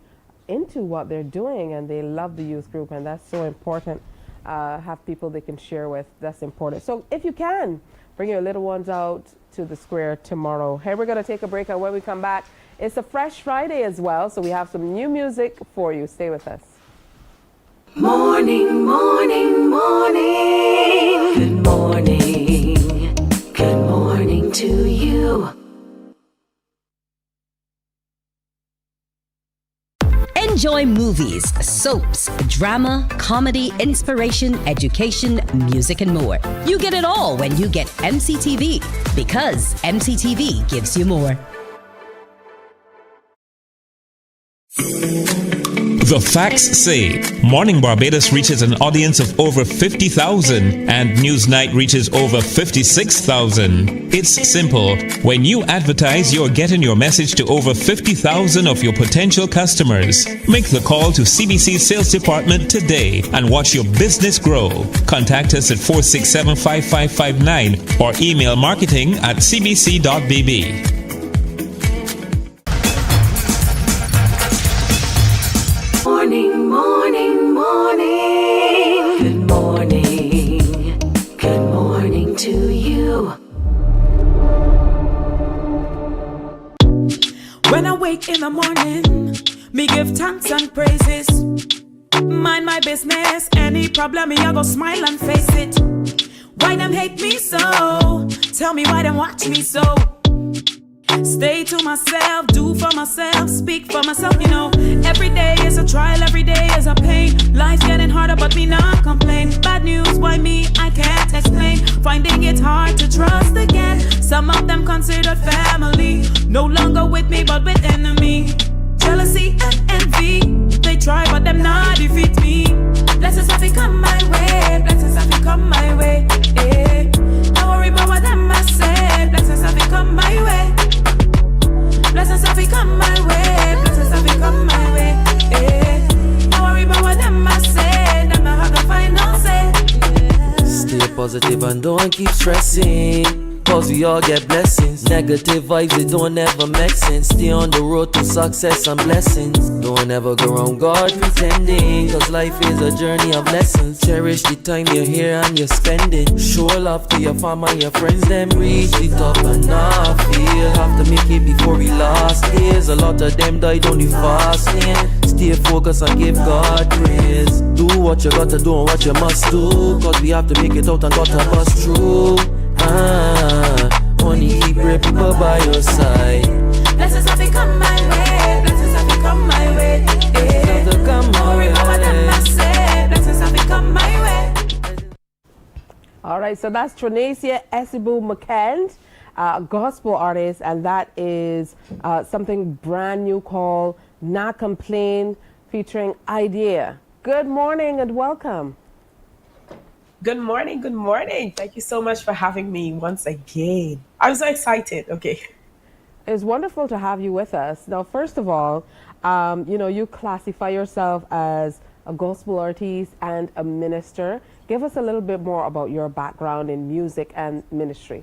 into what they're doing, and they love the youth group, and that's so important. Have people they can share with. That's important. So if you can, bring your little ones out to the square tomorrow. Hey, we're going to take a break, and when we come back, it's a Fresh Friday as well, so we have some new music for you. Stay with us. Morning, morning, morning. Good morning. Good morning to you. Enjoy movies, soaps, drama, comedy, inspiration, education, music, and more. You get it all when you get MCTV, because MCTV gives you more. The facts say Morning Barbados reaches an audience of over 50,000 and Newsnight reaches over 56,000. It's simple. When you advertise, you're getting your message to over 50,000 of your potential customers. Make the call to CBC Sales Department today and watch your business grow. Contact us at 467-5559 or email marketing@cbc.bb. Morning, morning, morning. Good morning. Good morning to you. When I wake in the morning, me give thanks and praises. Mind my business, any problem me I go smile and face it. Why them hate me so? Tell me why them watch me so. Stay to myself, do for myself, speak for myself, you know. Every day is a trial, every day is a pain. Life's getting harder, but me not complain. Bad news, why me? I can't explain. Finding it hard to trust again. Some of them considered family, no longer with me, but with enemy. Jealousy and envy, they try, but them not defeat me. Blessings have come my way, blessings have come my way. Eh. Don't worry about what them I say, blessings have come my way. Blessings have come my way, blessings have come my way. Eh. Don't worry about what them I say, them I have the final say. Stay positive and don't keep stressing, cause we all get blessings. Negative vibes, they don't ever make sense. Stay on the road to success and blessings. Don't ever go around God pretending, cause life is a journey of lessons. Cherish the time you're here and you're spending. Show love to your family and your friends. Them reach the top and not feel. Have to make it before we lost. There's a lot of them died on the fasting. Stay focused and give God praise. Do what you gotta do and what you must do, cause we have to make it out and gotta bust through. Only keep great people by your side. Blessings have come my way, blessings have come my way. Eh. Don't worry about what them I say, blessings have come my way. All right, so that's Tronasia Esibu McKend, a gospel artist, and that is something brand new called Not Complain, featuring Idea. Good morning and welcome. Good morning, good morning. Thank you so much for having me once again. I'm so excited. Okay. It's wonderful to have you with us. Now, first of all, you know, you classify yourself as a gospel artist and a minister. Give us a little bit more about your background in music and ministry.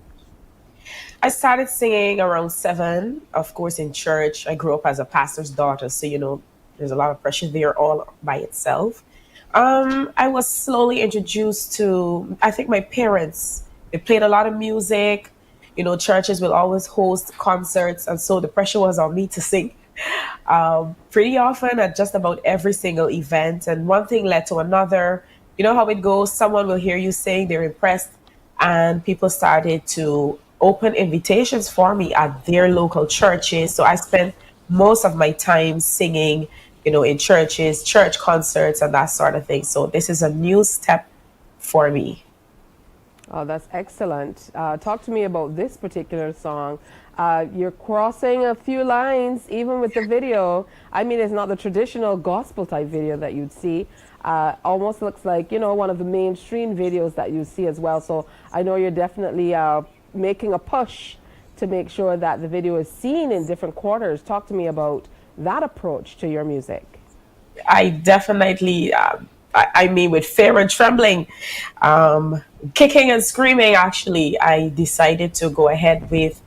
I started singing around 7, of course, in church. I grew up as a pastor's daughter, so, you know, there's a lot of pressure there all by itself. I was slowly introduced to, I think my parents, they played a lot of music. You know, churches will always host concerts, and so the pressure was on me to sing. pretty often at just about every single event. And one thing led to another. You know how it goes. Someone will hear you sing, they're impressed, and people started to open invitations for me at their local churches. So I spent most of my time singing, in churches, church concerts, and that sort of thing. So this is a new step for me. Oh, that's excellent. Talk to me about this particular song. You're crossing a few lines, even with the video. I mean, it's not the traditional gospel type video that you'd see. Almost looks like, one of the mainstream videos that you see as well. So I know you're definitely making a push to make sure that the video is seen in different quarters. Talk to me about that approach to your music. I definitely, I mean, with fear and trembling, kicking and screaming, actually, I decided to go ahead with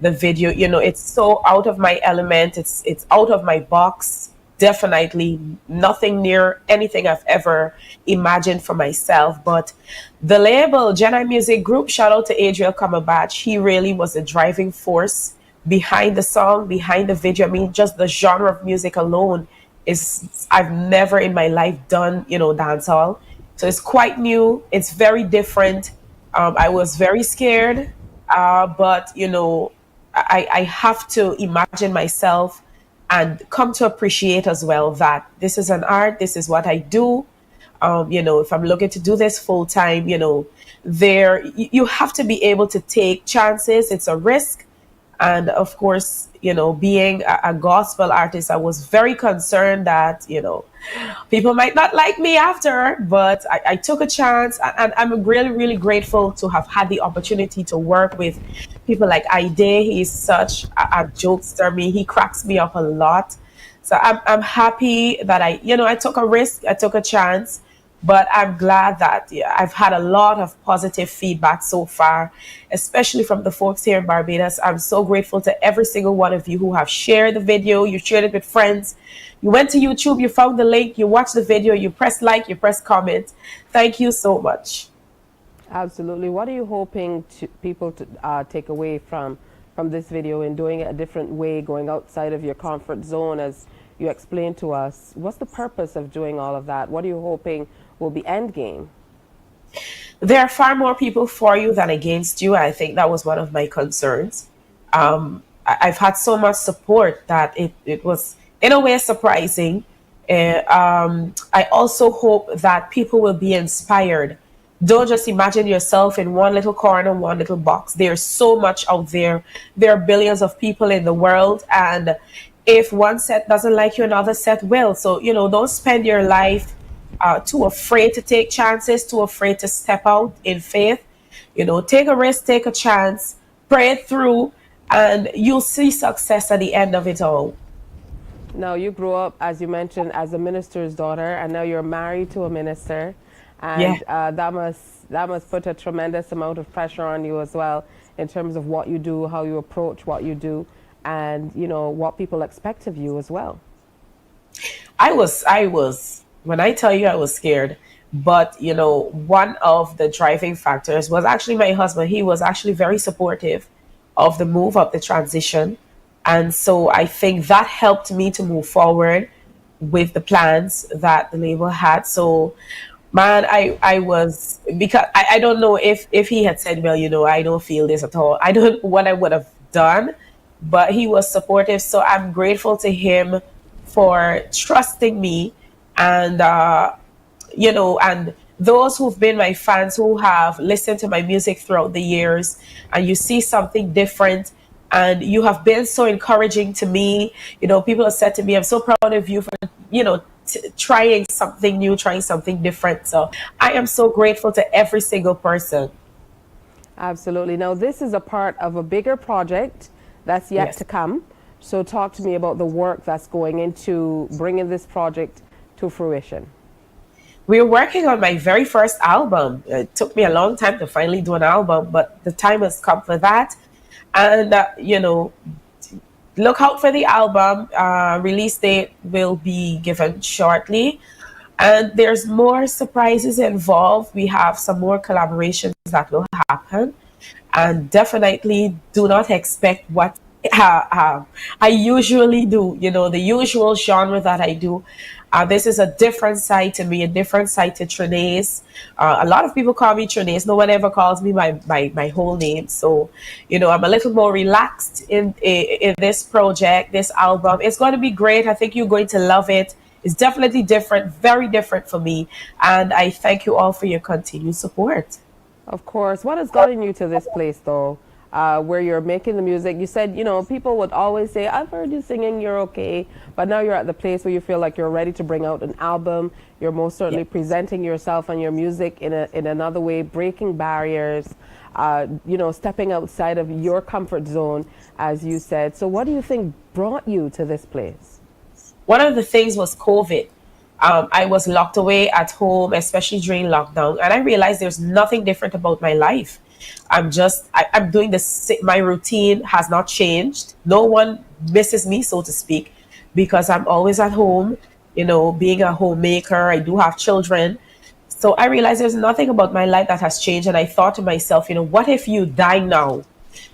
the video. It's so out of my element. It's out of my box. Definitely nothing near anything I've ever imagined for myself. But the label, Jedi Music Group, shout out to Adriel Cumberbatch. He really was the driving force behind the song, behind the video. I mean, just the genre of music alone is, I've never in my life done, dancehall. So it's quite new. It's very different. I was very scared, but, I have to imagine myself and come to appreciate as well that this is an art, this is what I do. If I'm looking to do this full time, you have to be able to take chances. It's a risk. And of course, being a gospel artist, I was very concerned that, people might not like me after, but I took a chance, and I'm really, really grateful to have had the opportunity to work with people like Ide. He's such a jokester. He cracks me up a lot. So I'm happy that I took a risk, I took a chance, but I'm glad that I've had a lot of positive feedback so far, especially from the folks here in Barbados. I'm so grateful to every single one of you who have shared the video, you shared it with friends, you went to YouTube, you found the link, you watched the video, you pressed like, you pressed comment. Thank you so much. Absolutely. What are you hoping people to take away from this video in doing it a different way, going outside of your comfort zone, as you explained to us? What's the purpose of doing all of that? What are you hoping will be end game? There are far more people for you than against you. I think that was one of my concerns. I've had so much support that it was in a way surprising. I also hope that people will be inspired. Don't just imagine yourself in one little corner, one little box. There's so much out there. There are billions of people in the world, and if one set doesn't like you, another set will. So, don't spend your life too afraid to take chances, too afraid to step out in faith. Take a risk, take a chance, pray it through, and you'll see success at the end of it all. Now, you grew up, as you mentioned, as a minister's daughter, and now you're married to a minister. And that must put a tremendous amount of pressure on you as well, in terms of what you do, how you approach what you do, and what people expect of you as well. I was when I tell you I was scared, but one of the driving factors was actually my husband. He was actually very supportive of the move, of the transition, and so I think that helped me to move forward with the plans that the label had. So man, I was, because I don't know if he had said, well, I don't feel this at all, I don't know what I would have done, but he was supportive. So I'm grateful to him for trusting me, and and those who've been my fans, who have listened to my music throughout the years, and you see something different, and you have been so encouraging to me. People have said to me, I'm so proud of you for trying something new, trying something different. So I am so grateful to every single person. Absolutely. Now, this is a part of a bigger project that's yet to come. So talk to me about the work that's going into bringing this project to fruition. We're working on my very first album. It took me a long time to finally do an album, but the time has come for that. And, look out for the album. Release date will be given shortly. And there's more surprises involved. We have some more collaborations that will happen. And definitely do not expect what I usually do, the usual genre that I do. This is a different side to me, a different side to Trinace. A lot of people call me Trinace. No one ever calls me my whole name. So, I'm a little more relaxed in this project, this album. It's going to be great. I think you're going to love it. It's definitely different, very different for me. And I thank you all for your continued support. Of course. What has gotten you to this place, though? Where you're making the music. You said, people would always say, I've heard you singing, you're okay. But now you're at the place where you feel like you're ready to bring out an album. You're most certainly presenting yourself and your music in another way, breaking barriers, stepping outside of your comfort zone, as you said. So what do you think brought you to this place? One of the things was COVID. I was locked away at home, especially during lockdown. And I realized there's nothing different about my life. I'm doing this. My routine has not changed. No one misses me, so to speak, because I'm always at home, being a homemaker. I do have children. So I realized there's nothing about my life that has changed. And I thought to myself, what if you die now?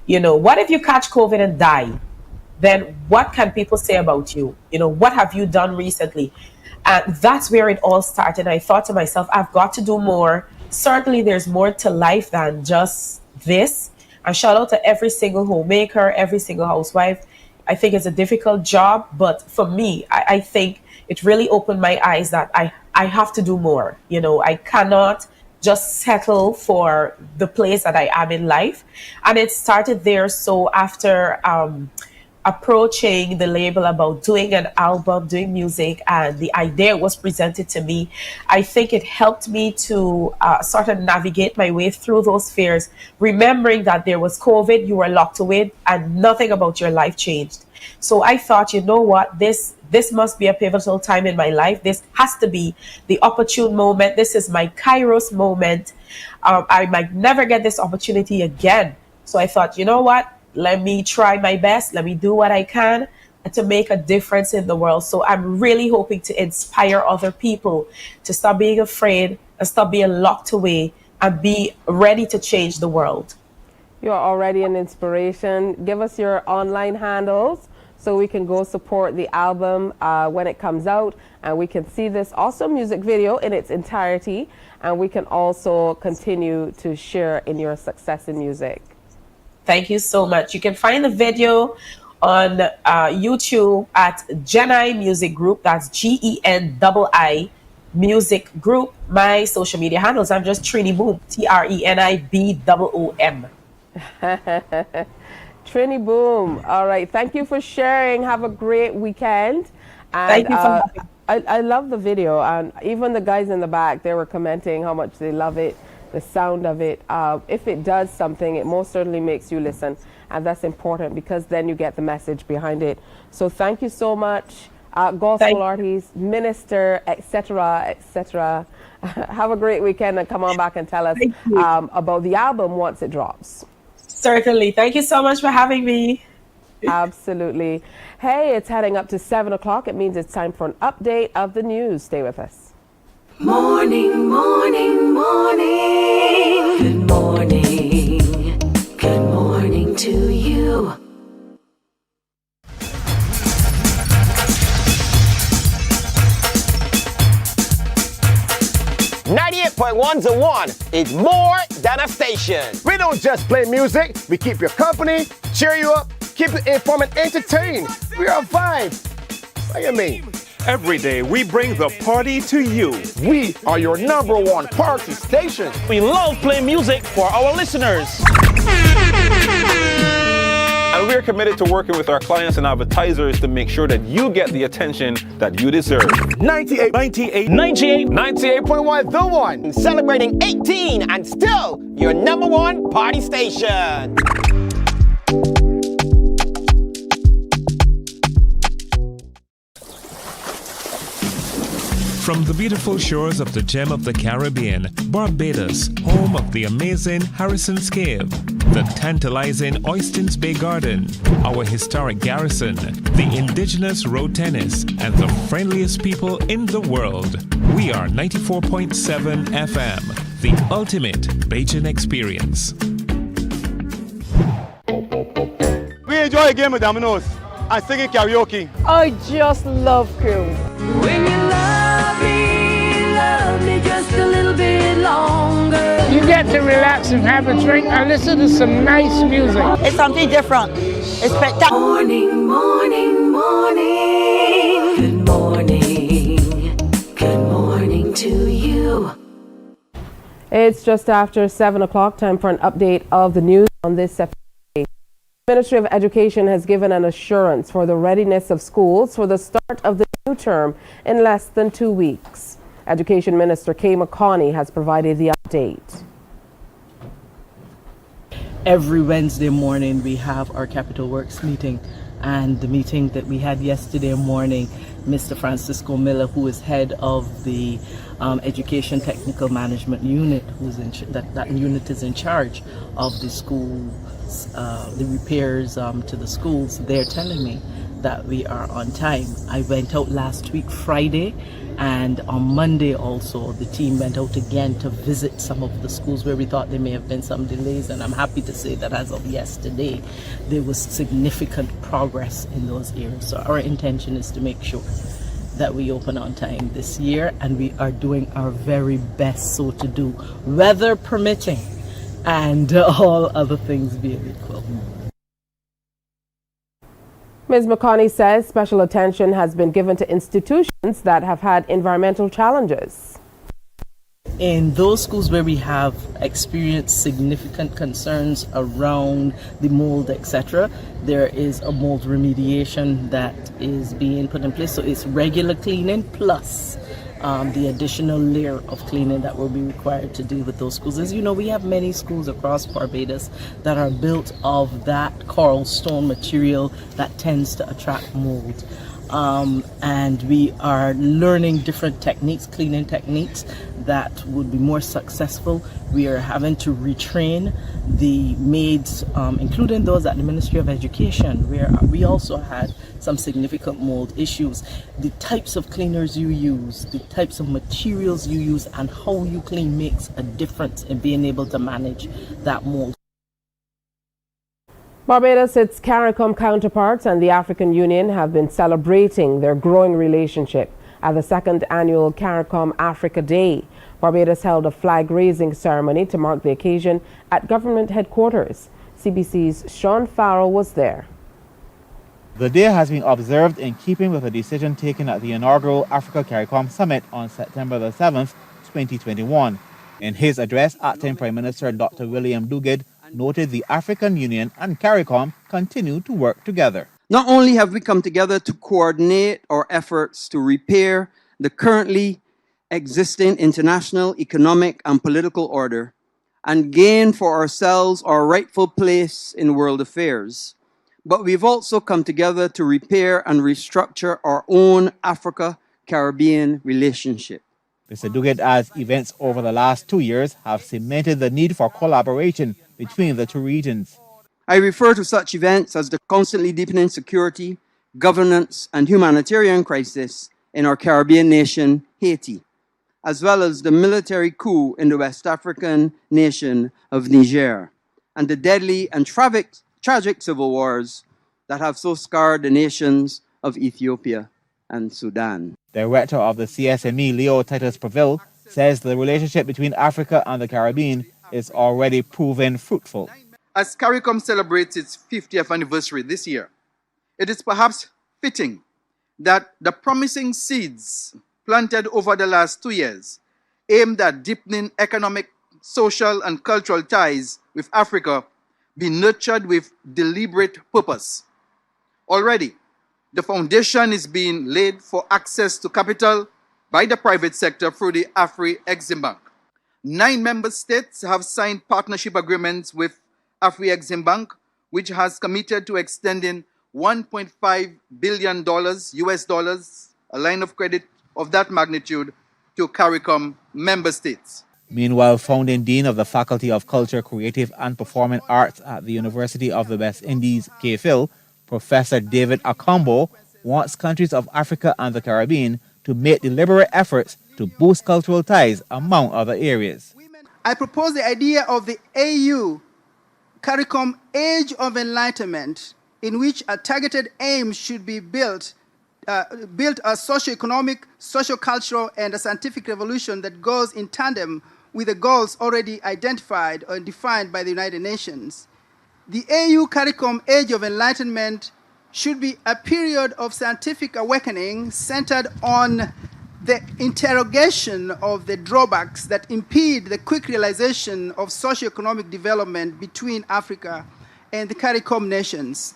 What if you catch COVID and die? Then what can people say about you? What have you done recently? And that's where it all started. I thought to myself, I've got to do more. Certainly there's more to life than just this. And shout out to every single homemaker, every single housewife. I think it's a difficult job, but for me, I think it really opened my eyes that I have to do more. I cannot just settle for the place that I am in life. And it started there. So after approaching the label about doing an album, doing music, and the idea was presented to me, I think it helped me to sort of navigate my way through those fears, remembering that there was COVID, you were locked away, and nothing about your life changed. So I thought, what, this must be a pivotal time in my life. This has to be the opportune moment. This is my Kairos moment. I might never get this opportunity again. So I thought, what? Let me try my best. Let me do what I can to make a difference in the world. So I'm really hoping to inspire other people to stop being afraid and stop being locked away and be ready to change the world. You're already an inspiration. Give us your online handles so we can go support the album when it comes out, and we can see this awesome music video in its entirety, and we can also continue to share in your success in music. Thank you so much. You can find the video on YouTube at Genii Music Group. That's GENII Music Group. My social media handles, I'm just Trini Boom, TRENIBOOM. Trini Boom. All right. Thank you for sharing. Have a great weekend. And, thank you for having me. I love the video, and even the guys in the back, they were commenting how much they love it. The sound of it. If it does something, it most certainly makes you listen, and that's important because then you get the message behind it. So thank you so much, gospel artist, minister, etc., etc. Have a great weekend, and come on back and tell us about the album once it drops. Certainly. Thank you so much for having me. Absolutely. Hey, it's heading up to 7 o'clock. It means it's time for an update of the news. Stay with us. Morning, morning, morning. Good morning. Good morning to you. .1 to 1 is more than a station. We don't just play music, we keep you company, cheer you up, keep you informed and entertained. We are a vibe. What do you mean? Every day, we bring the party to you. We are your #1 party station. We love playing music for our listeners. And we're committed to working with our clients and advertisers to make sure that you get the attention that you deserve. 98.1 The One. Celebrating 18 and still your #1 party station. From the beautiful shores of the gem of the Caribbean, Barbados, home of the amazing Harrison's Cave, the tantalizing Oystins Bay Garden, our historic garrison, the indigenous road tennis, and the friendliest people in the world. We are 94.7 FM, the ultimate Bajan experience. We enjoy enjoy a game of dominoes and singing karaoke. I just love crew. When you love me just a little bit longer. You get to relax and have a drink and listen to some nice music. It's something different. It's spectacular. Morning, morning, morning. Good morning. Good morning to you. It's just after 7 o'clock, time for an update of the news on this September. The Ministry of Education has given an assurance for the readiness of schools for the start of the new term in less than 2 weeks. Education Minister Kay McConney has provided the update. Every Wednesday morning we have our Capital Works meeting, and the meeting that we had yesterday morning, Mr. Francisco Miller, who is head of the Education Technical Management Unit, that unit is in charge of the schools, the repairs to the schools. They're telling me that we are on time. I went out last week Friday, and on Monday also the team went out again to visit some of the schools where we thought there may have been some delays, and I'm happy to say that as of yesterday there was significant progress in those areas. So our intention is to make sure that we open on time this year, and we are doing our very best so to do, weather permitting and all other things being equal. Ms. McConney says special attention has been given to institutions that have had environmental challenges. In those schools where we have experienced significant concerns around the mold, etc., there is a mold remediation that is being put in place. So it's regular cleaning plus the additional layer of cleaning that will be required to deal with those schools. As you know, we have many schools across Barbados that are built of that coral stone material that tends to attract mold. And we are learning different techniques, cleaning techniques that would be more successful. We are having to retrain the maids, including those at the Ministry of Education, where we also had some significant mold issues. The types of cleaners you use, the types of materials you use, and how you clean makes a difference in being able to manage that mold. Barbados, its CARICOM counterparts and the African Union have been celebrating their growing relationship at the second annual CARICOM Africa Day. Barbados held a flag-raising ceremony to mark the occasion at government headquarters. CBC's Sean Farrell was there. The day has been observed in keeping with a decision taken at the inaugural Africa CARICOM Summit on September the 7th, 2021. In his address, acting Prime Minister Dr. William Dugard noted the African Union and CARICOM continue to work together. Not only have we come together to coordinate our efforts to repair the currently existing international economic and political order and gain for ourselves our rightful place in world affairs, but we've also come together to repair and restructure our own Africa-Caribbean relationship. Mr. Dugard adds events over the last 2 years have cemented the need for collaboration between the two regions. I refer to such events as the constantly deepening security, governance, and humanitarian crisis in our Caribbean nation, Haiti, as well as the military coup in the West African nation of Niger, and the deadly and tragic civil wars that have so scarred the nations of Ethiopia and Sudan. Director of the CSME, Leo Titus Pavil, says the relationship between Africa and the Caribbean is already proven fruitful. As CARICOM celebrates its 50th anniversary this year, it is perhaps fitting that the promising seeds planted over the last 2 years, aimed at deepening economic, social, and cultural ties with Africa, be nurtured with deliberate purpose. Already, the foundation is being laid for access to capital by the private sector through the Afri-Exim Bank. 9 member states have signed partnership agreements with Afri-Exim Bank, which has committed to extending $1.5 billion US dollars, a line of credit of that magnitude, to CARICOM member states. Meanwhile, founding Dean of the Faculty of Culture, Creative and Performing Arts at the University of the West Indies, KPhil, Professor David Akombo, wants countries of Africa and the Caribbean to make deliberate efforts to boost cultural ties among other areas. I propose the idea of the AU CARICOM Age of Enlightenment, in which a targeted aim should be built a socio-economic, socio-cultural, and a scientific revolution that goes in tandem with the goals already identified or defined by the United Nations. The AU CARICOM Age of Enlightenment should be a period of scientific awakening centered on the interrogation of the drawbacks that impede the quick realization of socio-economic development between Africa and the CARICOM nations.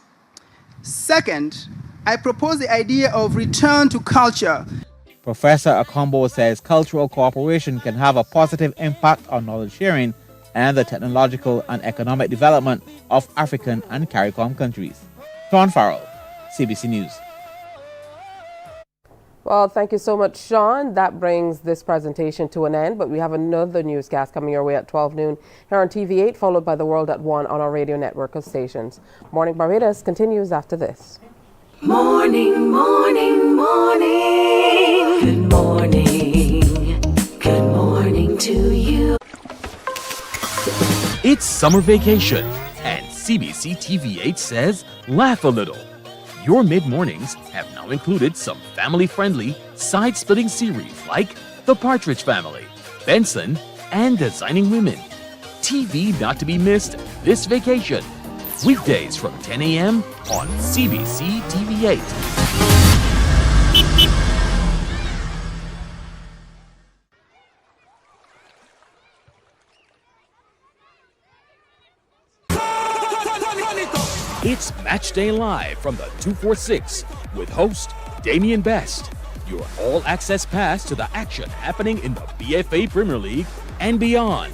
Second, I propose the idea of return to culture. Professor Akombo says cultural cooperation can have a positive impact on knowledge sharing and the technological and economic development of African and CARICOM countries. Sean Farrell, CBC News. Well, thank you so much, Sean. That brings this presentation to an end, but we have another newscast coming your way at 12 noon here on TV8, followed by The World at 1 on our radio network of stations. Morning Barbados continues after this. Morning, morning, morning. Good morning. Good morning to you. It's summer vacation, and CBC TV8 says laugh a little. Your mid-mornings have now included some family-friendly, side-splitting series like The Partridge Family, Benson, and Designing Women. TV not to be missed this vacation. Weekdays from 10 a.m. on CBC TV8. It's Match Day Live from the 246 with host Damian Best. Your all-access pass to the action happening in the BFA Premier League and beyond.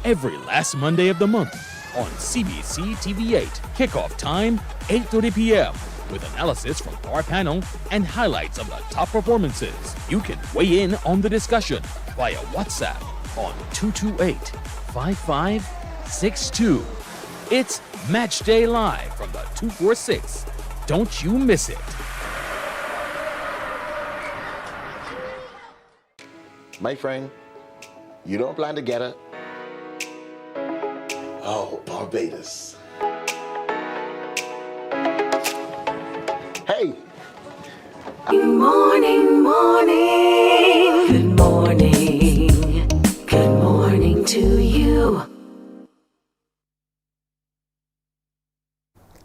Every last Monday of the month on CBC TV8. Kickoff time, 8:30 p.m. with analysis from our panel and highlights of the top performances. You can weigh in on the discussion via WhatsApp on 228-5562. It's Match Day Live from the 246. Don't you miss it. My friend, you don't plan to get it. Oh, Barbados. Hey. Good morning, morning. Good morning. Good morning to you.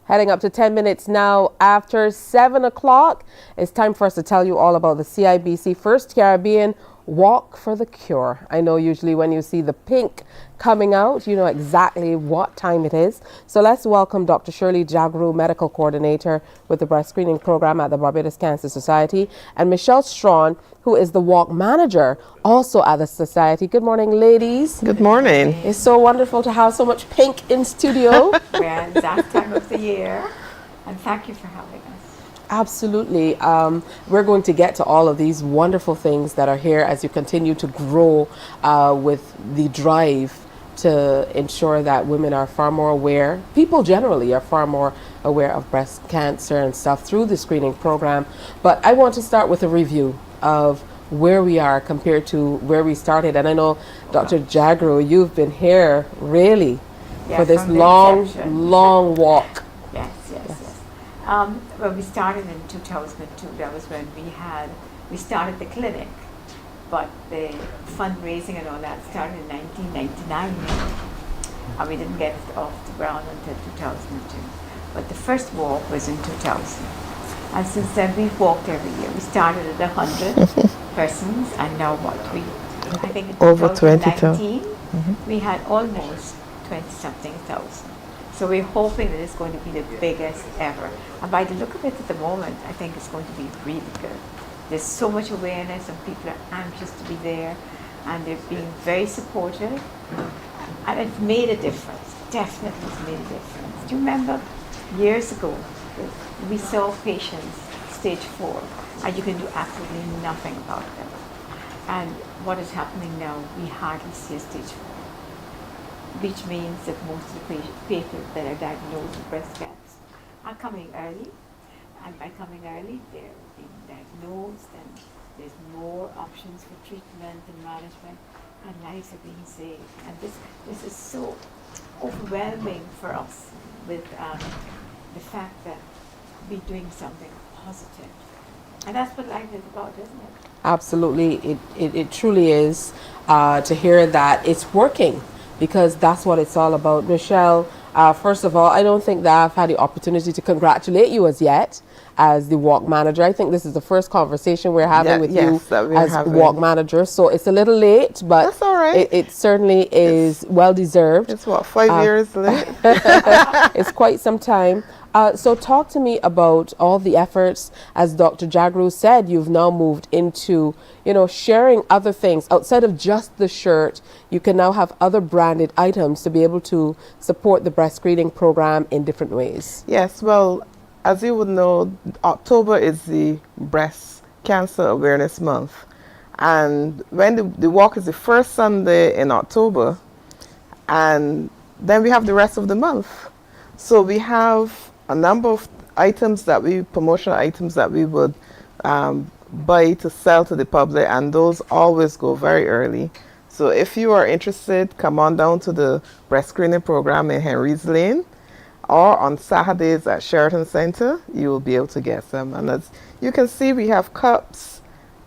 Heading up to 10 minutes now after 7 o'clock. It's time for us to tell you all about the CIBC First Caribbean Walk for the Cure. I know usually when you see the pink coming out, you know exactly what time it is. So let's welcome Dr. Shirley Jagru, Medical Coordinator with the Breast Screening Program at the Barbados Cancer Society, and Michelle Strawn, who is the Walk Manager also at the Society. Good morning, ladies. Good morning. It's so wonderful to have so much pink in studio. Well, it's that time of the year, and thank you for having us. Absolutely. We're going to get to all of these wonderful things that are here as you continue to grow with the drive to ensure that women are far more aware, people generally are far more aware of breast cancer and stuff through the screening program. But I want to start with a review of where we are compared to where we started. And I know, Dr. Jagru, you've been here really for this long walk. Yes. When we started in 2002, that was when we started the clinic, but the fundraising and all that started in 1999, and we didn't get it off the ground until 2002. But the first walk was in 2000, and since then we've walked every year. We started at 100 persons, and now I think in over 2019 we had almost 20-something thousand. So we're hoping that it's going to be the biggest ever. And by the look of it at the moment, I think it's going to be really good. There's so much awareness and people are anxious to be there and they're being very supportive. And it's made a difference. Definitely it's made a difference. Do you remember years ago, we saw patients stage 4 and you can do absolutely nothing about them. And what is happening now, we hardly see a stage 4. Which means that most of the patients that are diagnosed with breast cancer are coming early, and by coming early, they're being diagnosed, and there's more options for treatment and management, and lives are being saved. And this is so overwhelming for us with the fact that we're doing something positive. And that's what life is about, isn't it? Absolutely, it truly is, to hear that it's working, because that's what it's all about. Michelle, first of all, I don't think that I've had the opportunity to congratulate you as yet as the walk manager. I think this is the first conversation we're having with you as walk manager, so it's a little late, but that's all right. It certainly is well deserved. It's what, 5 years late? It's quite some time. So talk to me about all the efforts. As Dr. Jagru said, you've now moved into, sharing other things outside of just the shirt. You can now have other branded items to be able to support the breast screening program in different ways. Yes, well, as you would know, October is the Breast Cancer Awareness Month. And when the walk is the first Sunday in October, and then we have the rest of the month. So we have a number of items promotional items that we would buy to sell to the public, and those always go very early. So if you are interested, come on down to the breast screening program in Henry's Lane, or on Saturdays at Sheraton Center, you will be able to get them. And as you can see, we have cups,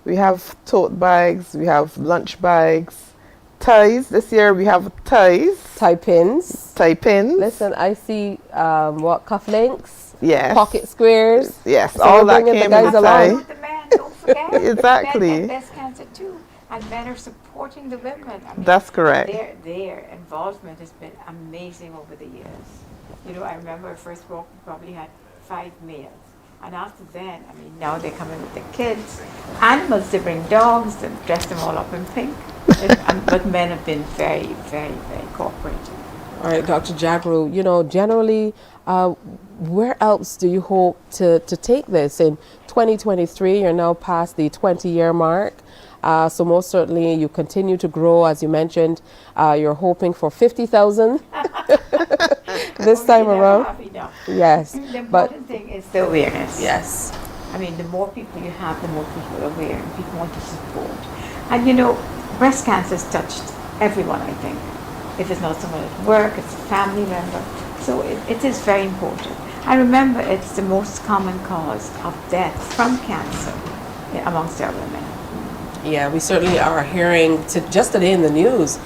we have tote bags, we have lunch bags, ties. This year we have ties. Tie pins. Tie pins. Listen, I see cufflinks. Yes. Pocket squares. Yes, so all that came in the tie. The men, don't forget. Exactly. Men have breast cancer too, and men are supporting the women. I mean, that's correct. Their involvement has been amazing over the years. I remember our first walk, we probably had 5 males. And after then, now they come in with the kids. Animals, they bring dogs, they dress them all up in pink. But men have been very, very, very cooperative. All right, Dr. Jagru, generally, where else do you hope to take this? In 2023, you're now past the 20-year mark. So most certainly you continue to grow. As you mentioned, you're hoping for 50,000 this time around. Yes. The important thing is the awareness. Yes. The more people you have, the more people are aware and people want to support. And breast cancer has touched everyone, I think. If it's not someone at work, it's a family member. So it is very important. I remember it's the most common cause of death from cancer amongst our women. Yeah, we certainly are hearing, just today in the news,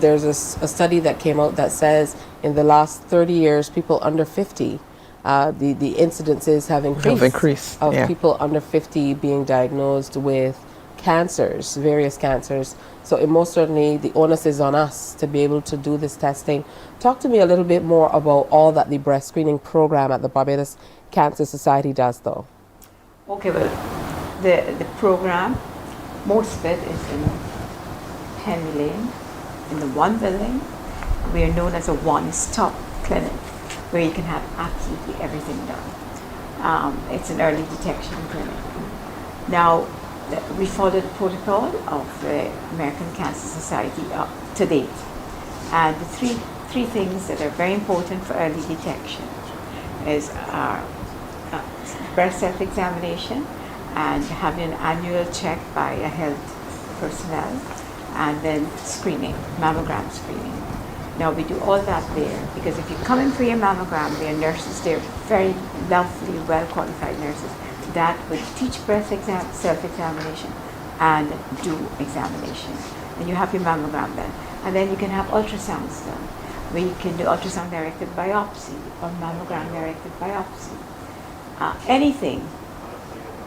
there's a study that came out that says in the last 30 years, people under 50, the incidences have increased of people under 50 being diagnosed with cancers, various cancers. So it most certainly, the onus is on us to be able to do this testing. Talk to me a little bit more about all that the breast screening program at the Barbados Cancer Society does, though. Okay, well, the program, most of it is in Henry Lane, in the one building. We are known as a one-stop clinic where you can have absolutely everything done. It's an early detection clinic. Now, we follow the protocol of the American Cancer Society to date. And the three things that are very important for early detection is breast self-examination and having an annual check by a health personnel, and then screening, mammogram screening. Now we do all that there because if you come in for your mammogram, there are nurses, they're very lovely, well-qualified nurses that would teach breast self-examination and do examination. And you have your mammogram then. And then you can have ultrasounds done, where you can do ultrasound-directed biopsy or mammogram-directed biopsy. Anything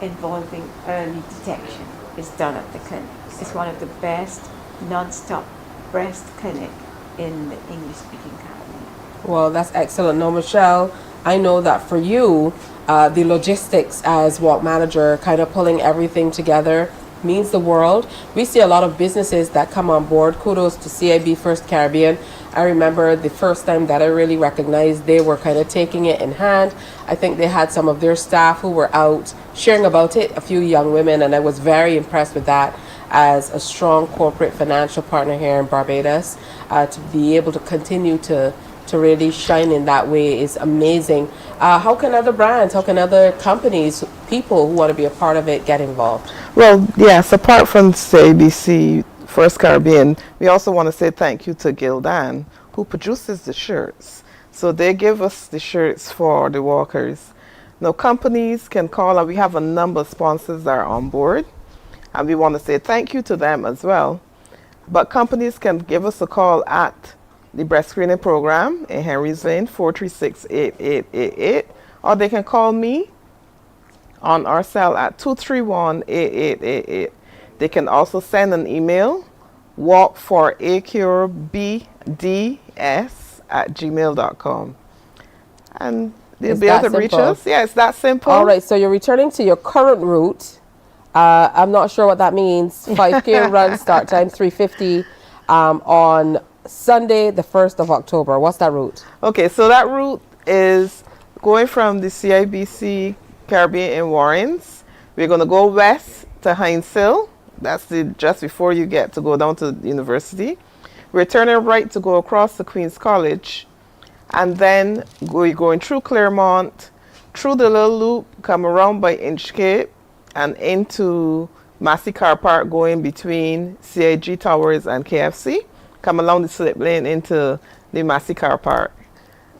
involving early detection is done at the clinic. It's one of the best non-stop breast clinic in the English-speaking Caribbean. Well, that's excellent. Now, Michelle, I know that for you, the logistics as walk manager, kind of pulling everything together, means the world. We see a lot of businesses that come on board. Kudos to CIB First Caribbean. I remember the first time that I really recognized they were kind of taking it in hand. I think they had some of their staff who were out sharing about it, a few young women, and I was very impressed with that as a strong corporate financial partner here in Barbados. To be able to continue to really shine in that way is amazing. How can other brands, how can other companies, people who want to be a part of it get involved? Well, yes, apart from CBC First Caribbean, we also want to say thank you to Gildan, who produces the shirts. So they give us the shirts for the walkers. Now companies can call, and we have a number of sponsors that are on board, and we want to say thank you to them as well. But companies can give us a call at the breast screening program in Henry's Lane, 436-8888, or they can call me on our cell at 231-8888. They can also send an email, walkforacurebds@gmail.com. And they'll be able to reach us. Yeah, it's that simple. All right, so you're returning to your current route. I'm not sure what that means. 5K run, start time 3:50 on Sunday, the 1st of October. What's that route? Okay, so that route is going from the CIBC Caribbean in Warrens. We're going to go west to Hines Hill. That's just before you get to go down to the university. We're turning right to go across to Queen's College. And then we're going through Claremont, through the little loop, come around by Inchcape, and into Massey Car Park, going between CIG Towers and KFC. Come along the slip lane into the Massey Car Park.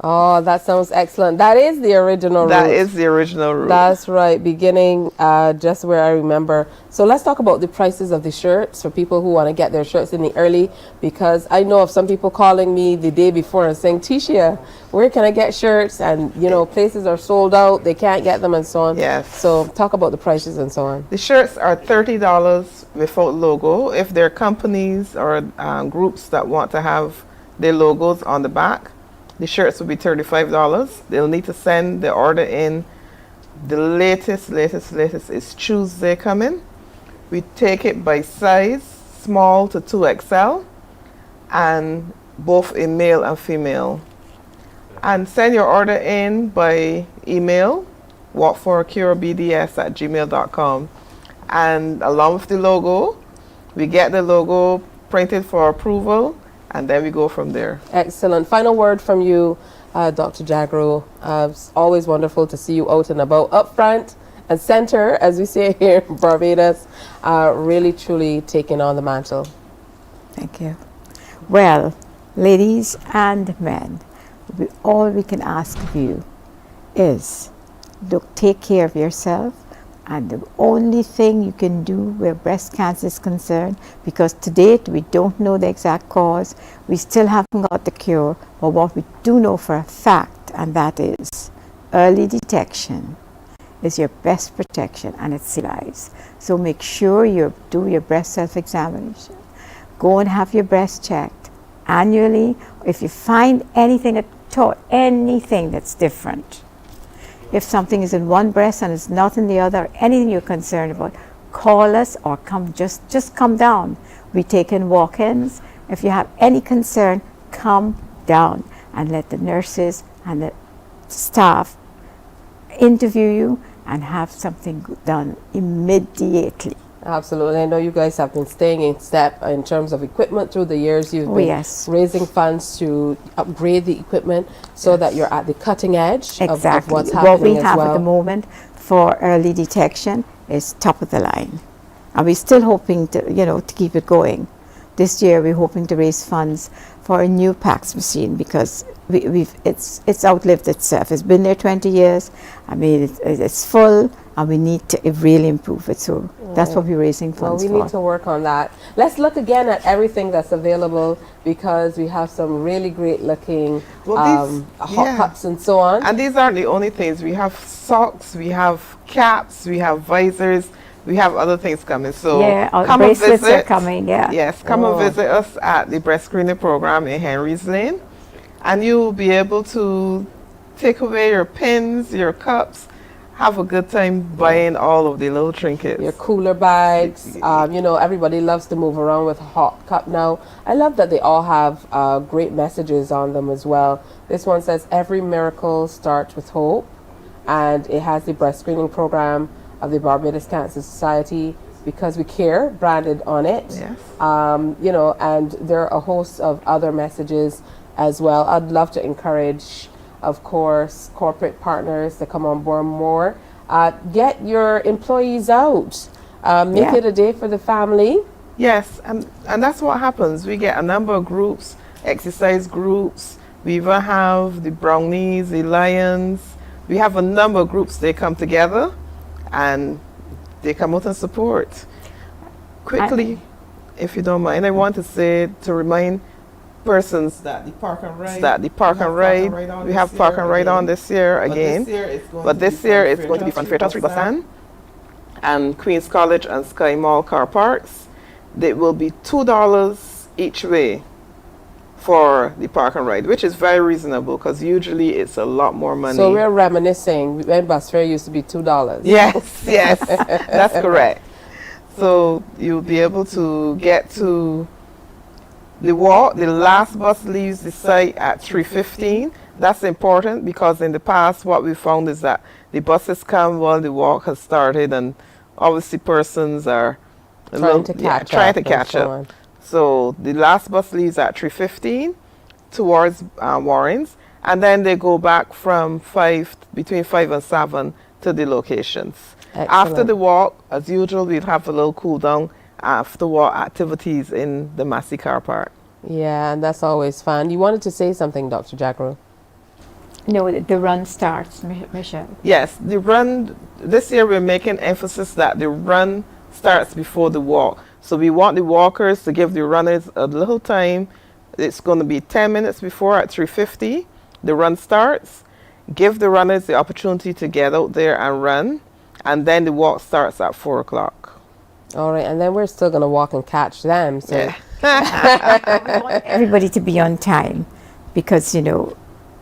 Oh, that sounds excellent. That is the original route. That is the original route. That's right, beginning just where I remember. So let's talk about the prices of the shirts for people who want to get their shirts in the early, because I know of some people calling me the day before and saying, Tisha, where can I get shirts? And, you know, places are sold out, they can't get them and so on. Yes. So talk about the prices and so on. The shirts are $30 without logo. If there are companies or groups that want to have their logos on the back, the shirts will be $35. They'll need to send the order in. The latest is Tuesday coming. We take it by size, small to 2XL, and both in male and female. And send your order in by email, walkforacurebds@gmail.com. And along with the logo, we get the logo printed for approval, and then we go from there. Excellent. Final word from you, Dr. Jagro. It's always wonderful to see you out and about, up front and center, as we say here in Barbados, really truly taking on the mantle. Thank you. Well, ladies and men, all we can ask of you is take care of yourself. And the only thing you can do where breast cancer is concerned, because to date we don't know the exact cause, we still haven't got the cure, but what we do know for a fact, and that is early detection is your best protection, and it saves lives. So make sure you do your breast self-examination. Go and have your breast checked annually. If you find anything at all, anything that's different, if something is in one breast and it's not in the other, anything you're concerned about, call us or just come down. We take in walk-ins. If you have any concern, come down and let the nurses and the staff interview you and have something done immediately. Absolutely. I know you guys have been staying in step in terms of equipment through the years. You've been raising funds to upgrade the equipment so that you're at the cutting edge of what's happening. What we have at the moment for early detection is top of the line. And we're still hoping to, to keep it going. This year we're hoping to raise funds for a new PAX machine, because it's outlived itself. It's been there 20 years. I mean, it's full, and we need to really improve it. So that's what we're raising funds for. Well, we need to work on that. Let's look again at everything that's available, because we have some really great looking hot cups and so on. And these aren't the only things. We have socks, we have caps, we have visors. We have other things coming, so come and visit. Are coming, Yes, come and visit us at the breast screening program in Henry's Lane, and you will be able to take away your pins, your cups, have a good time buying all of the little trinkets. Your cooler bags. Everybody loves to move around with a hot cup now. I love that they all have great messages on them as well. This one says, "Every miracle starts with hope," and it has the breast screening program of the Barbados Cancer Society, because we care, branded on it. Yes. And there are a host of other messages as well. I'd love to encourage, of course, corporate partners to come on board more. Get your employees out. Make it a day for the family. Yes, and that's what happens. We get a number of groups, exercise groups, We even have the Brownies, the Lions. We have a number of groups. They come together and they come out and support. Quickly, if you don't mind, I want to say to remind persons that the park and ride. We have park and ride on this year again. But this year it's going to be from Fairtown Street Basan and Queen's College and Sky Mall car parks. They will be $2 each way for the park and ride, which is very reasonable because usually it's a lot more money. So we're reminiscing when bus fare used to be $2. Yes, yes, that's correct. So you'll be able to get to the walk. The last bus leaves the site at 3:15. That's important because in the past what we found is that the buses come while the walk has started, and obviously persons are trying to catch up. So the last bus leaves at 3:15 towards Warrens, and then they go back from between 5 and 7 to the locations. Excellent. After the walk, as usual, we'll have a little cool down after walk activities in the Massey car park. Yeah, and that's always fun. You wanted to say something, Dr. Jagro? No, the run starts, Michelle. Yes, the run, this year we're making emphasis that the run starts before the walk. So we want the walkers to give the runners a little time. It's going to be 10 minutes before at 3:50. The run starts. Give the runners the opportunity to get out there and run. And then the walk starts at 4 o'clock. All right, and then we're still going to walk and catch them. So. We want everybody to be on time because, you know,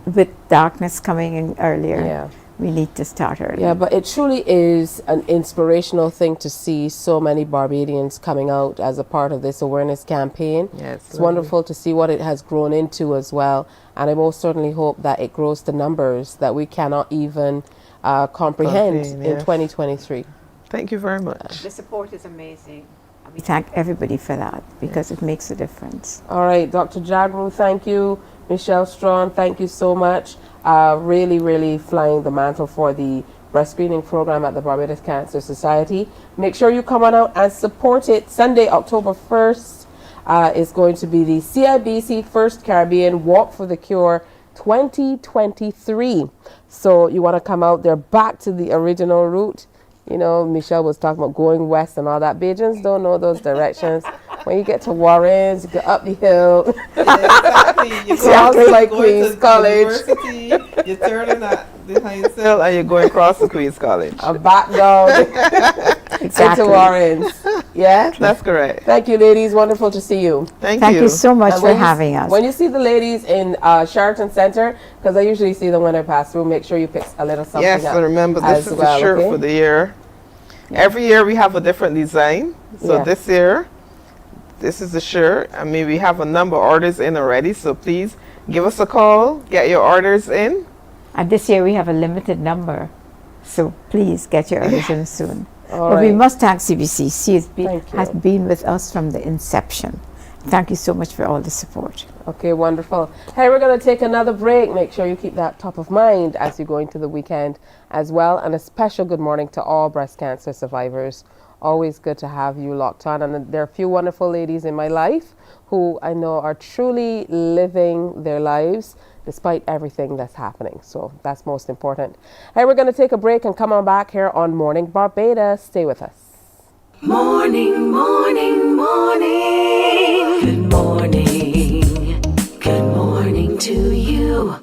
with darkness coming in earlier, we need to start early. Yeah, but it truly is an inspirational thing to see so many Barbadians coming out as a part of this awareness campaign. Yes, it's wonderful to see what it has grown into as well. And I most certainly hope that it grows to numbers that we cannot even comprehend in 2023. Thank you very much. The support is amazing. We thank everybody for that because it makes a difference. All right, Dr. Jagru, thank you. Michelle Strawn, thank you so much. Really, really flying the mantle for the breast screening program at the Barbados Cancer Society. Make sure you come on out and support it. Sunday, October 1st is going to be the CIBC First Caribbean Walk for the Cure 2023. So you want to come out there back to the original route. You know, Michelle was talking about going west and all that. Bajans don't know those directions. When you get to Warrens, you go up the hill. Exactly. You cross like Queen's College. You're turning at the Heinz Hill and you're going across the Queen's College. And back down into Warrens. Yeah? That's correct. Thank you, ladies. Wonderful to see you. Thank you so much for having us. When you see the ladies in Sheraton Center, because I usually see them when I pass through, make sure you pick a little something up. Yes, and remember, this is the shirt for the year. Yeah. Every year we have a different design. So this year, this is the shirt. I mean, we have a number of orders in already. So please give us a call, get your orders in. And this year we have a limited number. So please get your orders in soon. All but right. we must thank CBC. She has been with us from the inception. Thank you so much for all the support. Okay, wonderful. Hey, we're going to take another break. Make sure you keep that top of mind as you go into the weekend as well. And a special good morning to all breast cancer survivors. Always good to have you locked on. And there are a few wonderful ladies in my life who I know are truly living their lives despite everything that's happening. So that's most important. Hey, we're going to take a break and come on back here on Morning Barbados. Stay with us. Morning, morning, morning. Good morning. Good morning to you.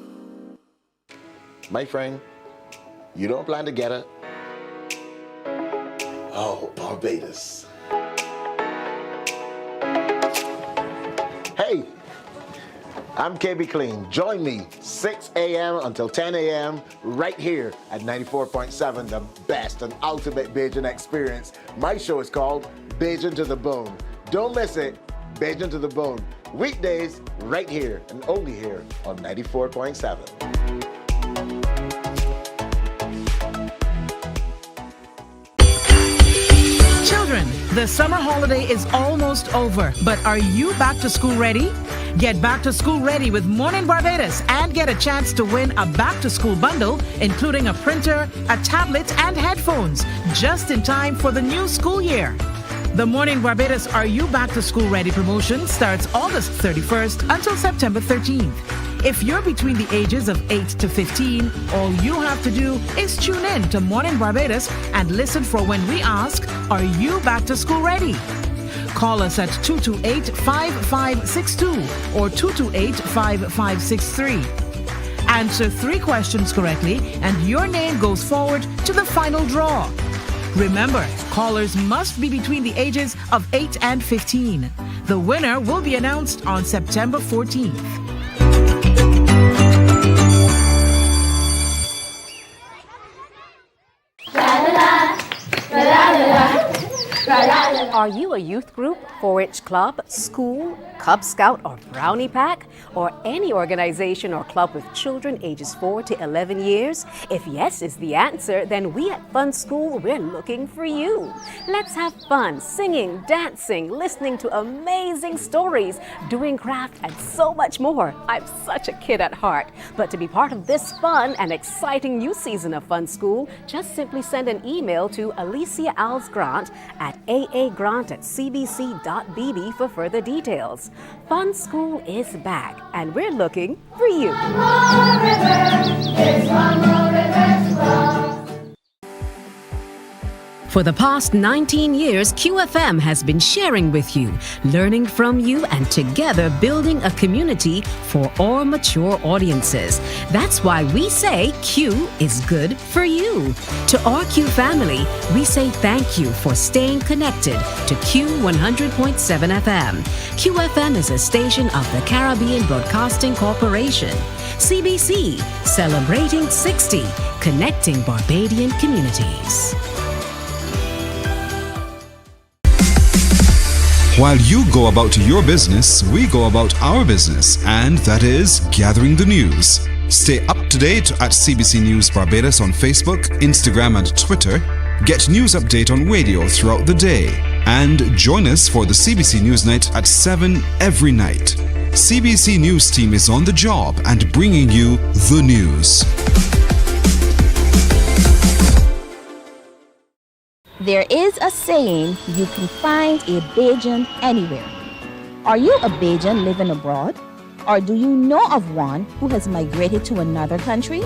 My friend, you don't plan to get it. Oh, Barbados. Hey, I'm KB Clean. Join me 6 a.m. until 10 a.m. right here at 94.7, the best and ultimate Bajan experience. My show is called Bajan to the Bone. Don't miss it, Bajan to the Bone. Weekdays right here and only here on 94.7. Children, the summer holiday is almost over, but are you back to school ready? Get back to school ready with Mornin Barbados and get a chance to win a back to school bundle, including a printer, a tablet, and headphones, just in time for the new school year. The Mornin Barbados Are You Back to School Ready promotion starts August 31st until September 13th. If you're between the ages of 8 to 15, all you have to do is tune in to Mornin Barbados and listen for when we ask, are you back to school ready? Call us at 228-5562 or 228-5563. Answer 3 questions correctly and your name goes forward to the final draw. Remember, callers must be between the ages of 8 and 15. The winner will be announced on September 14th. Are you a youth group, 4-H club, school, Cub Scout or Brownie Pack, or any organization or club with children ages 4 to 11 years? If yes is the answer, then we at Fun School, we're looking for you. Let's have fun singing, dancing, listening to amazing stories, doing craft, and so much more. I'm such a kid at heart. But to be part of this fun and exciting new season of Fun School, just simply send an email to Alicia Alves Grant at aagrant@cbc.bb for further details. Fun School is back, and we're looking for you. For the past 19 years, QFM has been sharing with you, learning from you, and together building a community for all mature audiences. That's why we say Q is good for you. To our Q family, we say thank you for staying connected to Q 100.7 FM. QFM is a station of the Caribbean Broadcasting Corporation. CBC, celebrating 60, connecting Barbadian communities. While you go about your business, we go about our business, and that is gathering the news. Stay up to date at CBC News Barbados on Facebook, Instagram, and Twitter. Get news update on radio throughout the day. And join us for the CBC News Night at 7 every night. CBC News team is on the job and bringing you the news. There is a saying, you can find a Bajan anywhere. Are you a Bajan living abroad? Or do you know of one who has migrated to another country?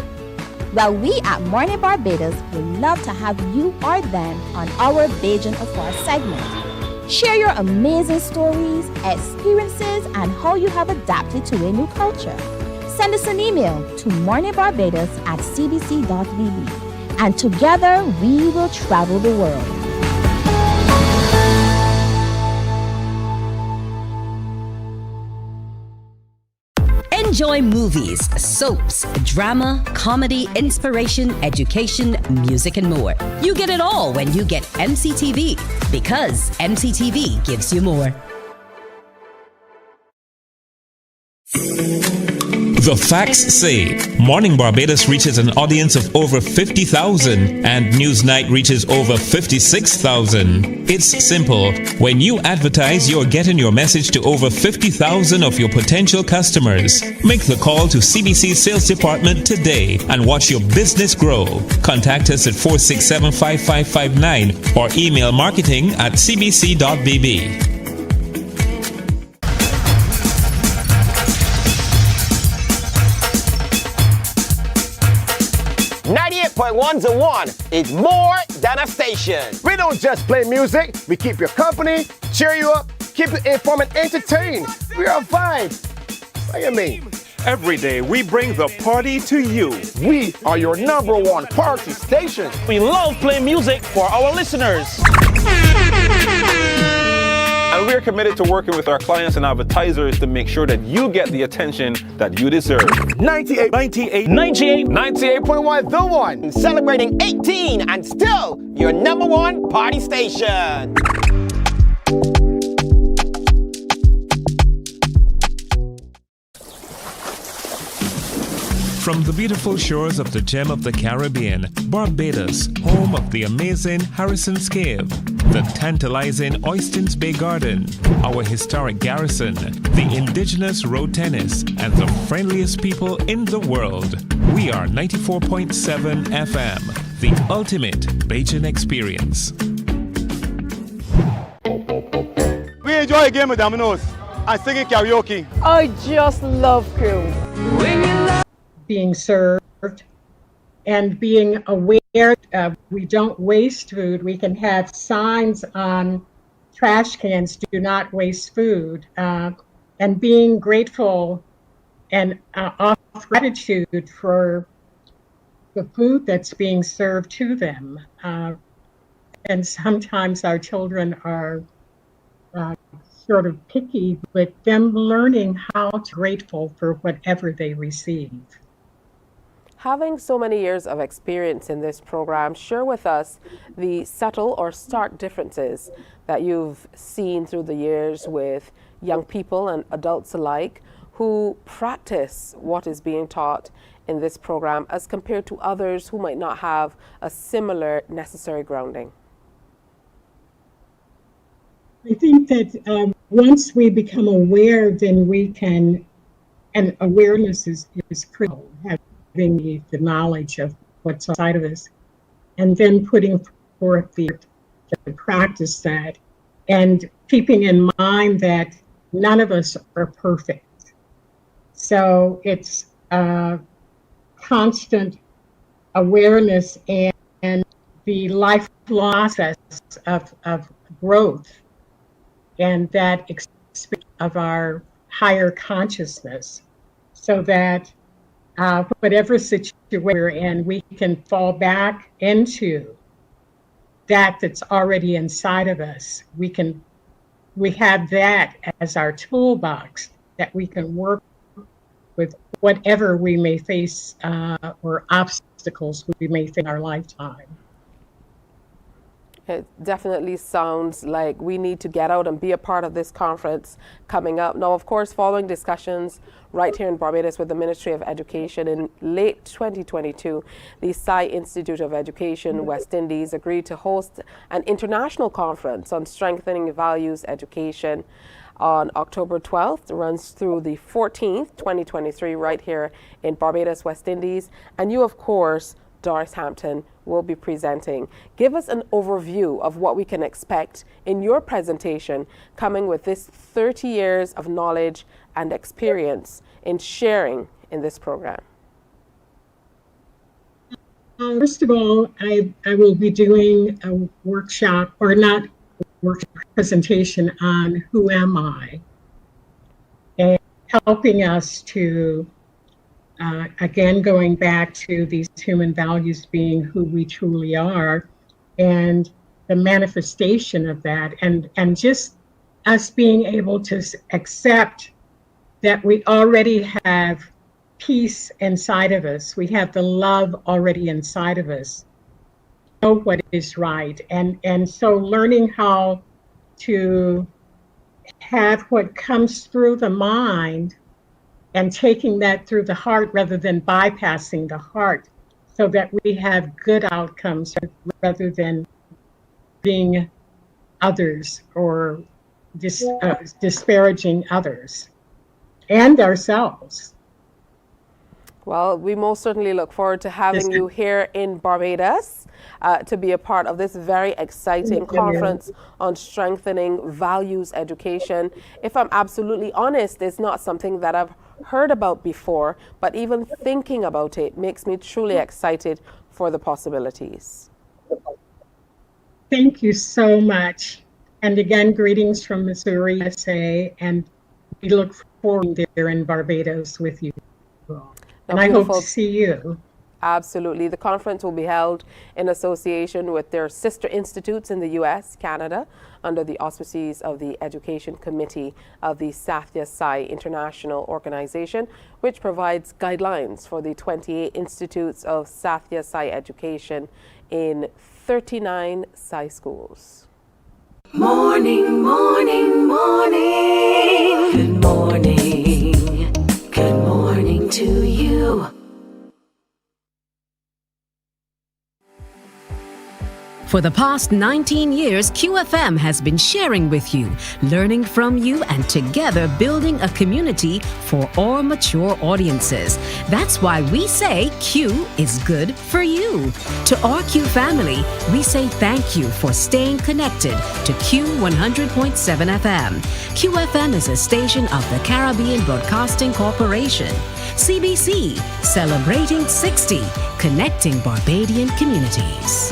Well, we at Mornin Barbados would love to have you or them on our Bajan Afar segment. Share your amazing stories, experiences, and how you have adapted to a new culture. Send us an email to morninbarbados@cbc.bb. And together we will travel the world. Enjoy movies, soaps, drama, comedy, inspiration, education, music, and more. You get it all when you get MCTV, because MCTV gives you more. The facts say Morning Barbados reaches an audience of over 50,000 and Newsnight reaches over 56,000. It's simple. When you advertise, you're getting your message to over 50,000 of your potential customers. Make the call to CBC Sales Department today and watch your business grow. Contact us at 467-5559 or email marketing@cbc.bb. 98.1 to 1 is more than a station. We don't just play music, we keep you company, cheer you up, keep you informed and entertained. We're a vibe. What do you mean? Every day we bring the party to you. We are your #1 party station. We love playing music for our listeners. And we're committed to working with our clients and advertisers to make sure that you get the attention that you deserve. 98.1 The One. Celebrating 18 and still your #1 party station. From the beautiful shores of the gem of the Caribbean, Barbados, home of the amazing Harrison's Cave, the tantalizing Oystins Bay Garden, our historic garrison, the indigenous road tennis, and the friendliest people in the world. We are 94.7 FM, the ultimate Bajan experience. We enjoy a game of dominoes and singing karaoke. I just love Crew. being served, and being aware we don't waste food. We can have signs on trash cans, do not waste food, and being grateful and off gratitude for the food that's being served to them. And sometimes our children are sort of picky, but them learning how to be grateful for whatever they receive. Having so many years of experience in this program, share with us the subtle or stark differences that you've seen through the years with young people and adults alike who practice what is being taught in this program as compared to others who might not have a similar necessary grounding. I think that once we become aware, then we can, and awareness is critical, having the knowledge of what's inside of us, and then putting forth the to practice that, and keeping in mind that none of us are perfect. So it's constant awareness and the lifelong process of growth, and that experience of our higher consciousness, so that whatever situation we're in, we can fall back into that's already inside of us. We have that as our toolbox that we can work with whatever we may face or obstacles we may face in our lifetime. It definitely sounds like we need to get out and be a part of this conference coming up. Now, of course, following discussions right here in Barbados with the Ministry of Education in late 2022, the Psy Institute of Education West Indies agreed to host an international conference on strengthening values education on October 12th, runs through the 14th, 2023, right here in Barbados, West Indies. And you, of course, Doris Hampton, will be presenting. Give us an overview of what we can expect in your presentation, coming with this 30 years of knowledge and experience in sharing in this program. First of all, I will be doing a workshop, or not workshop, presentation on who am I, and helping us to again, going back to these human values being who we truly are, and the manifestation of that, and just us being able to accept that we already have peace inside of us. We have the love already inside of us. Know what is right, and so learning how to have what comes through the mind and taking that through the heart rather than bypassing the heart, so that we have good outcomes rather than being others or disparaging others and ourselves. Well, we most certainly look forward to having you here in Barbados to be a part of this very exciting conference on strengthening values education. If I'm absolutely honest, it's not something that I've heard about before, but even thinking about it makes me truly excited for the possibilities. Thank you so much. And again, greetings from Missouri, USA, and we look forward to there in Barbados with you. And I hope to see you. Absolutely. The conference will be held in association with their sister institutes in the U.S., Canada, under the auspices of the Education Committee of the Sathya Sai International Organization, which provides guidelines for the 28 institutes of Sathya Sai education in 39 Sai schools. Morning, morning, morning. Good morning. Good morning to you. For the past 19 years, QFM has been sharing with you, learning from you, and together building a community for all mature audiences. That's why we say Q is good for you. To our Q family, we say thank you for staying connected to Q 100.7 FM. QFM is a station of the Caribbean Broadcasting Corporation. CBC, celebrating 60, connecting Barbadian communities.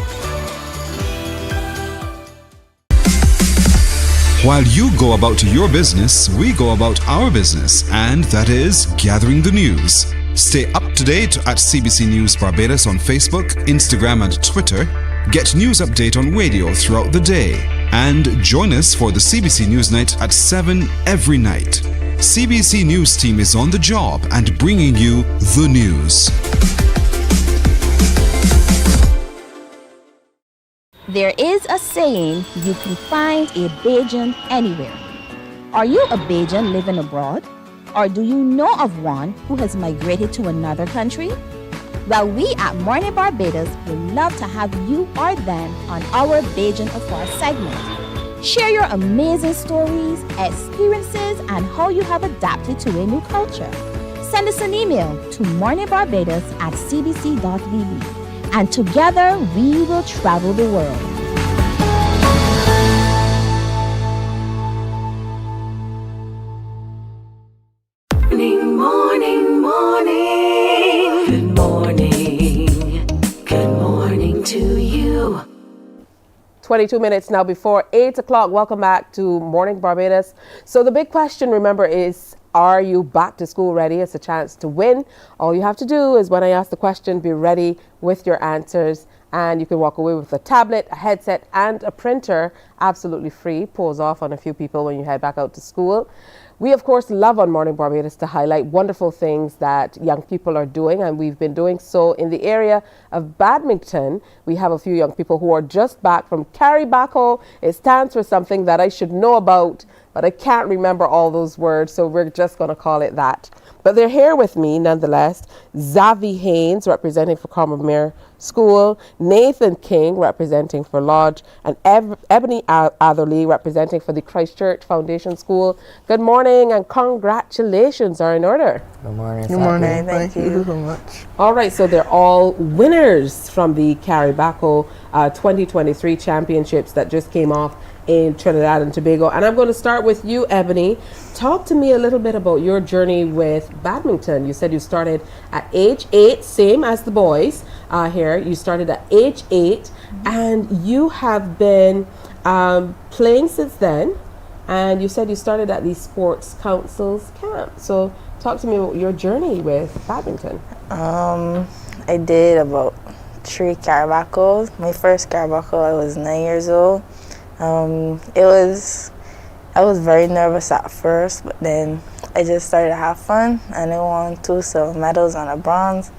While you go about your business, we go about our business, and that is gathering the news. Stay up to date at CBC News Barbados on Facebook, Instagram, and Twitter. Get news update on radio throughout the day. And join us for the CBC News Night at 7 every night. CBC News team is on the job and bringing you the news. There is a saying, you can find a Bajan anywhere. Are you a Bajan living abroad? Or do you know of one who has migrated to another country? Well, we at Mornin Barbados would love to have you or them on our Bajan Afar segment. Share your amazing stories, experiences, and how you have adapted to a new culture. Send us an email to morninbarbados@cbc.vb. And together we will travel the world. Morning, morning. Good morning. Good morning to you. 22 minutes now before 8 o'clock. Welcome back to Morning Barbados. So the big question, remember, is are you back to school ready? It's a chance to win. All you have to do is when I ask the question, be ready with your answers. And you can walk away with a tablet, a headset, and a printer absolutely free. Pulls off on a few people when you head back out to school. We, of course, love on Morning Barbados to highlight wonderful things that young people are doing, and we've been doing so in the area of badminton. We have a few young people who are just back from CARICOM. It stands for something that I should know about, but I can't remember all those words, so we're just going to call it that. But they're here with me, nonetheless. Zavi Haynes, representing for Combermere School, Nathan King, representing for Lodge, and Ebony Atherley, representing for the Christchurch Foundation School. Good morning and congratulations are in order. Good morning. Good morning. Thank you so much. All right, so they're all winners from the CARICOM 2023 championships that just came off in Trinidad and Tobago. And I'm going to start with you, Ebony. Talk to me a little bit about your journey with badminton. You said you started at age 8, same as the boys here. You started at age 8, and you have been playing since then. And you said you started at the Sports Council's camp. So talk to me about your journey with badminton. I did about 3 CARICOMs. My first CARICOM, I was 9 years old. I was very nervous at first, but then I just started to have fun, and I won 2 silver medals and a bronze.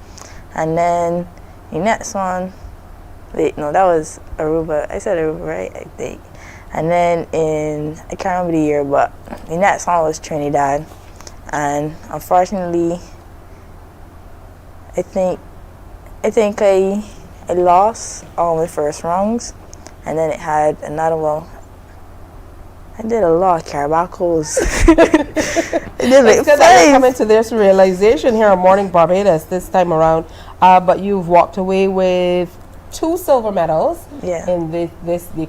And then the next one, that was Aruba. I said Aruba, right? I think. And then I can't remember the year, but the next one was Trinidad. And unfortunately, I think I lost all my first rounds. And then it had another one. I did a lot of CARICOMs. It's good that you're coming to this realization here on Morning Barbados this time around. But you've walked away with 2 silver medals in the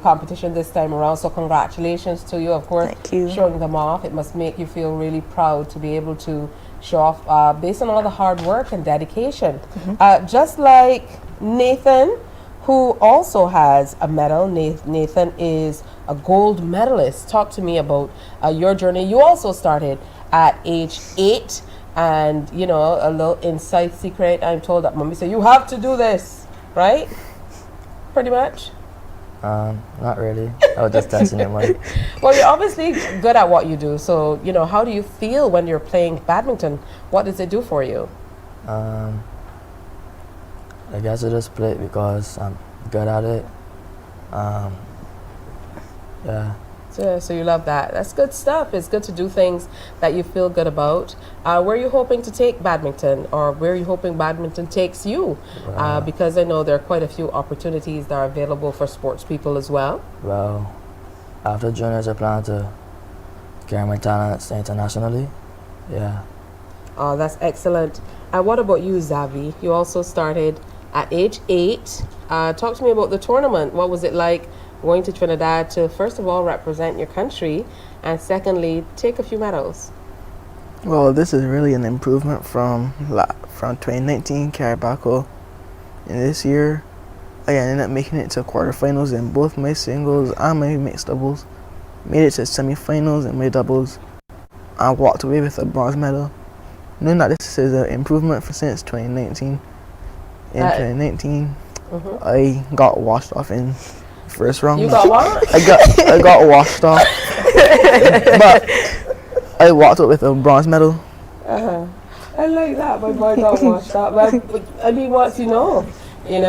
competition this time around. So congratulations to you, of course. Thank you. Showing them off. It must make you feel really proud to be able to show off based on all the hard work and dedication. Just like Nathan, who also has a medal. Nathan is a gold medalist. Talk to me about your journey. You also started at age 8, and a little inside secret. I'm told that mommy said you have to do this, right? Pretty much. Not really. I was just testing your money. Well, you're obviously good at what you do. So how do you feel when you're playing badminton? What does it do for you? I guess I just play it because I'm good at it. Yeah. So you love that. That's good stuff. It's good to do things that you feel good about. Where are you hoping to take badminton, or where are you hoping badminton takes you? Because I know there are quite a few opportunities that are available for sports people as well. Well, after juniors, I plan to carry my talents internationally. Yeah. Oh, that's excellent. And what about you, Zavi? You also started at age 8. Talk to me about the tournament. What was it like going to Trinidad to, first of all, represent your country, and secondly, take a few medals? Well, this is really an improvement from 2019 CARICOM. And this year, I ended up making it to quarterfinals in both my singles and my mixed doubles. Made it to semifinals in my doubles. I walked away with a bronze medal. Knowing that this is an improvement since 2019. In 2019, I got washed off in first round. You got what? I got washed off. But I walked up with a bronze medal. I like that. My boy got washed up. But I mean, what you know. In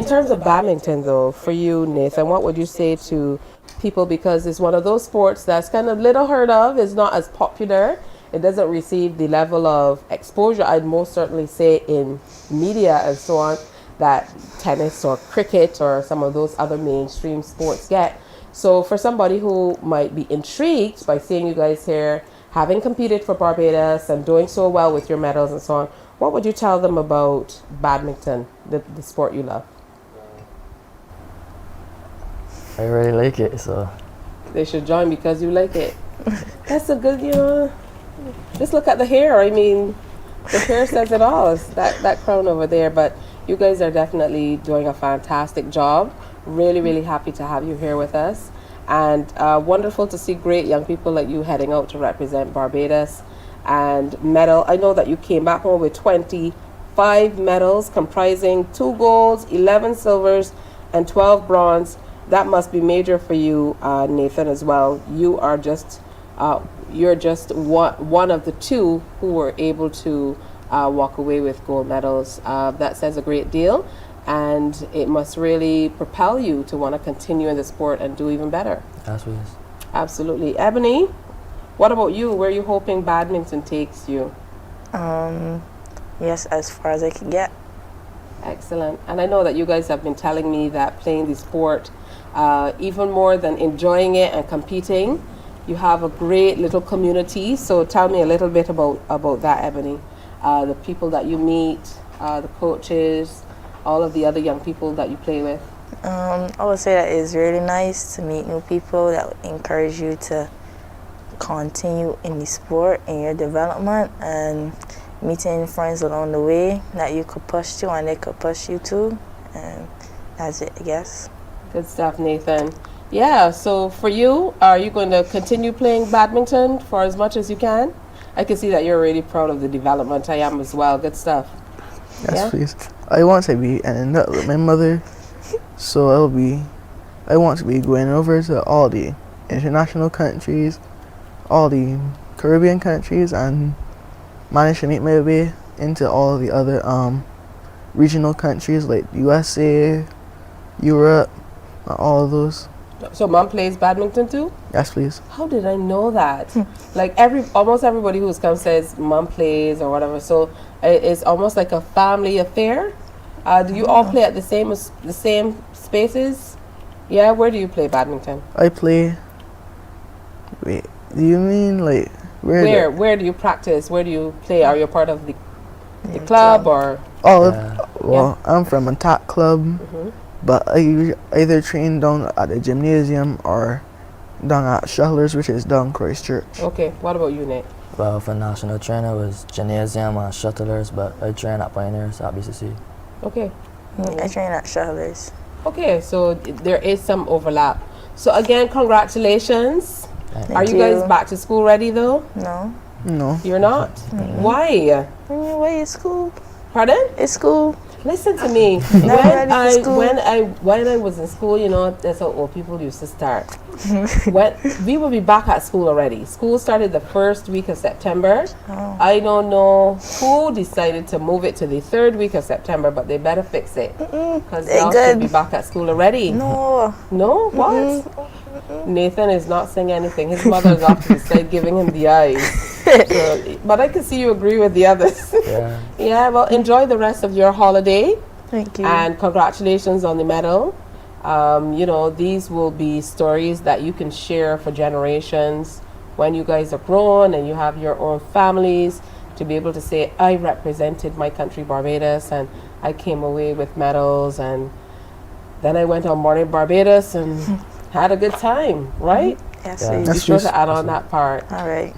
terms of badminton, though, for you, Nathan, what would you say to people, because it's one of those sports that's kind of little heard of, it's not as popular, it doesn't receive the level of exposure I'd most certainly say in media and so on that tennis or cricket or some of those other mainstream sports get. So for somebody who might be intrigued by seeing you guys here, having competed for Barbados and doing so well with your medals and so on, what would you tell them about badminton, the sport you love? I really like it, so they should join because you like it. That's a good, just look at the hair. I mean, the hair says it all. It's that crown over there. But you guys are definitely doing a fantastic job. Really, really happy to have you here with us. And wonderful to see great young people like you heading out to represent Barbados and medal. I know that you came back home with 25 medals comprising 2 golds, 11 silvers, and 12 bronze. That must be major for you, Nathan, as well. You are just, you're just one of the 2 who were able to walk away with gold medals. That says a great deal, and it must really propel you to want to continue in the sport and do even better. Absolutely. Absolutely. Ebony, what about you? Where are you hoping badminton takes you? Yes, as far as I can get. Excellent. And I know that you guys have been telling me that playing the sport, even more than enjoying it and competing, you have a great little community. So tell me a little bit about that, Ebony. The people that you meet, the coaches, all of the other young people that you play with. I would say that it's really nice to meet new people that would encourage you to continue in the sport, in your development, and meeting friends along the way that you could push to and they could push you to. And that's it, I guess. Good stuff, Nathan. Yeah, so for you, are you going to continue playing badminton for as much as you can? I can see that you're really proud of the development. I am as well. Good stuff. Yes, please. I want to be end up with my mother, so I want to be going over to all the international countries, all the Caribbean countries, and manage to make my way into all the other regional countries like USA, Europe, all of those. So mom plays badminton too? Yes, please. How did I know that? Like almost everybody who's come says mom plays or whatever. So it's almost like a family affair. Do you all play at the same spaces? Yeah. Where do you play badminton? I play. Wait. Do you mean like where? Where do you practice? Where do you play? Are you part of the club or? Well, I'm from a top club. But I either train down at the gymnasium or down at Shuttlers, which is down Christchurch. Okay, what about you, Nate? Well, for national trainer was gymnasium and Shuttlers, but I train at Pioneers at BCC. Okay. I train at Shuttlers. Okay, so there is some overlap. So again, congratulations. Are you guys back to school ready though? No. No. You're not? Why? Why is school? Pardon? It's school. Listen to me. When I was in school, that's how old people used to start. When we will be back at school already. School started the first week of September. I don't know who decided to move it to the 3rd week of September, but they better fix it because y'all should be back at school already. No. No? What? Nathan is not saying anything. His mother is off to the side giving him the eyes. So, but I can see you agree with the others. Yeah. Yeah, well, enjoy the rest of your holiday. Thank you. And congratulations on the medal. These will be stories that you can share for generations when you guys are grown and you have your own families, to be able to say, I represented my country, Barbados, and I came away with medals, and then I went on Mornin Barbados and had a good time, right? Yes, Be sure to add on that part. All right.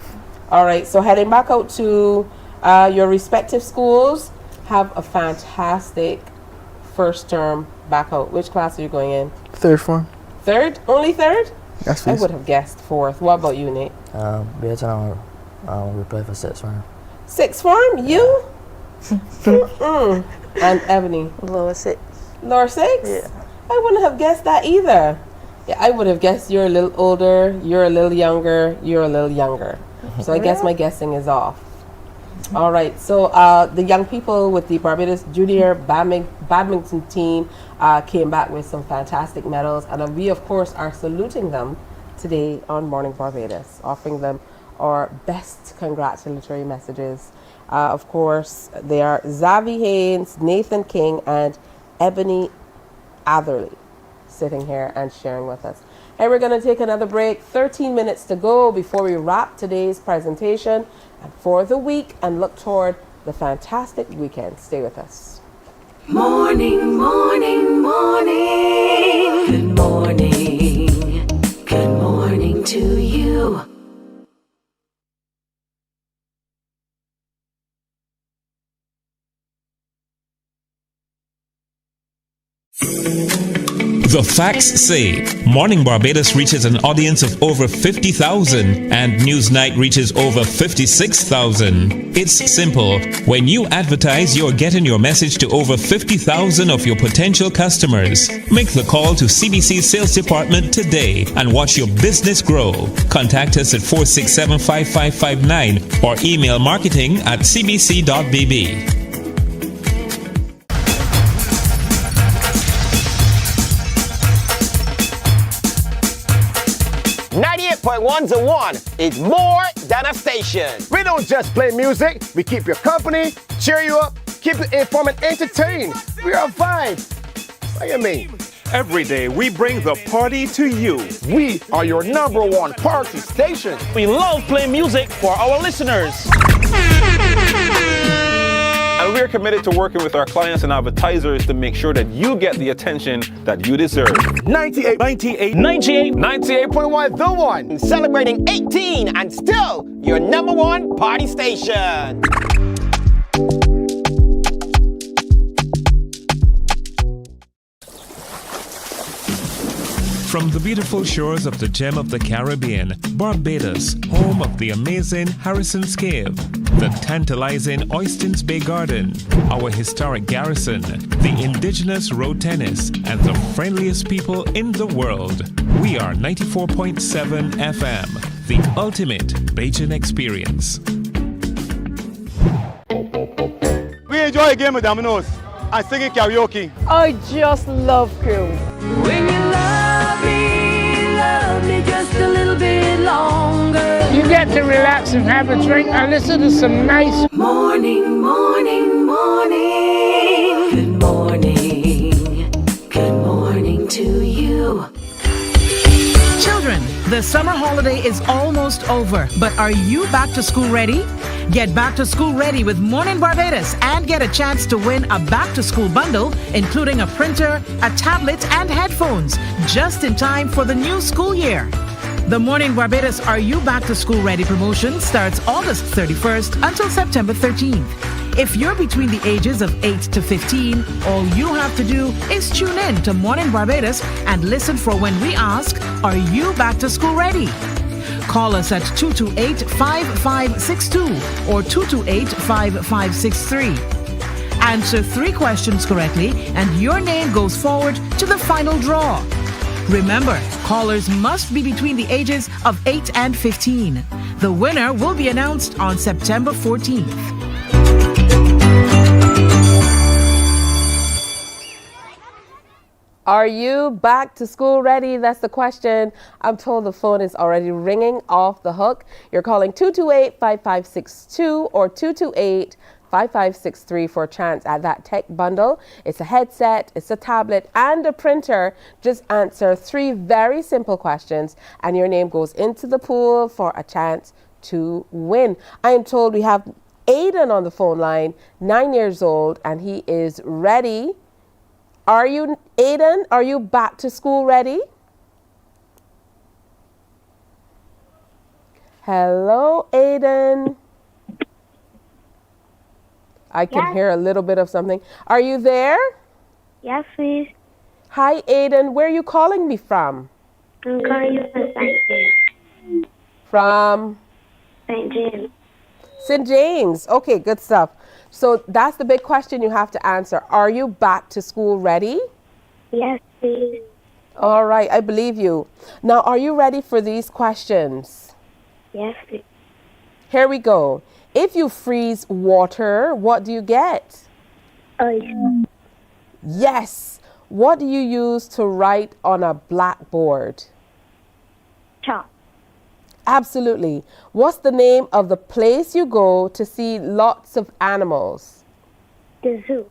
All right, so heading back out to your respective schools, have a fantastic first term back out. Which class are you going in? Third form. Third? Only third? Yes, I please. would have guessed fourth. What about you, Nate? We play for sixth form. Sixth form? You? And Ebony? Lower six. Lower six? Yeah. I wouldn't have guessed that either. Yeah, I would have guessed you're a little older, you're a little younger, you're a little younger. So I guess my guessing is off. All right, so the young people with the Barbados Junior Badminton team came back with some fantastic medals, and we, of course, are saluting them today on Morning Barbados, offering them our best congratulatory messages. Of course, they are Zavi Haynes, Nathan King, and Ebony Atherley sitting here and sharing with us. Hey, we're going to take another break. 13 minutes to go before we wrap today's presentation and for the week and look toward the fantastic weekend. Stay with us. Morning, morning, morning. Good morning. Good morning to you. The facts say Morning Barbados reaches an audience of over 50,000 and Newsnight reaches over 56,000. It's simple. When you advertise, you're getting your message to over 50,000 of your potential customers. Make the call to CBC Sales Department today and watch your business grow. Contact us at 467-5559 or email marketing@cbc.bb. 98.1 to 1 is more than a station. We don't just play music, we keep you company, cheer you up, keep you informed and entertained. We are a vibe. What do you mean? Every day we bring the party to you. We are your #1 party station. We love playing music for our listeners. And we're committed to working with our clients and advertisers to make sure that you get the attention that you deserve. 98.1 The One. Celebrating 18 and still your #1 party station. From the beautiful shores of the gem of the Caribbean, Barbados, home of the amazing Harrison's Cave, the tantalizing Oystins Bay Garden, our historic garrison, the indigenous road tennis, and the friendliest people in the world. We are 94.7 FM, the ultimate Bajan experience. We enjoy a game of dominoes and singing karaoke. I just love crew. When you love me just a little bit longer. You get to relax and have a drink and listen to some nice Morning, morning, morning. Good morning. Good morning to you. Children, the summer holiday is almost over, but are you back to school ready? Get back to school ready with Mornin Barbados and get a chance to win a back to school bundle, including a printer, a tablet, and headphones, just in time for the new school year. The Mornin Barbados Are You Back to School Ready promotion starts August 31st until September 13th. If you're between the ages of 8 to 15, all you have to do is tune in to Mornin Barbados and listen for when we ask, are you back to school ready? Call us at 228-5562 or 228-5563. Answer 3 questions correctly and your name goes forward to the final draw. Remember, callers must be between the ages of 8 and 15. The winner will be announced on September 14th. Are you back to school ready? That's the question. I'm told the phone is already ringing off the hook. You're calling 228-5562 or 228-5563 for a chance at that tech bundle. It's a headset, it's a tablet, and a printer. Just answer 3 very simple questions and your name goes into the pool for a chance to win. I am told we have Aiden on the phone line, 9 years old, and he is ready. Are you, Aiden, are you back to school ready? Hello, Aiden. I can Yes. hear a little bit of something. Are you there? Yes, please. Hi, Aiden. Where are you calling me from? I'm calling you from St. James. From St. James. St. James. Okay, good stuff. So that's the big question you have to answer. Are you back to school ready? Yes, please. All right, I believe you. Now, are you ready for these questions? Yes, please. Here we go. If you freeze water, what do you get? Ice. Yes. What do you use to write on a blackboard? Chalk. Absolutely. What's the name of the place you go to see lots of animals? The zoo.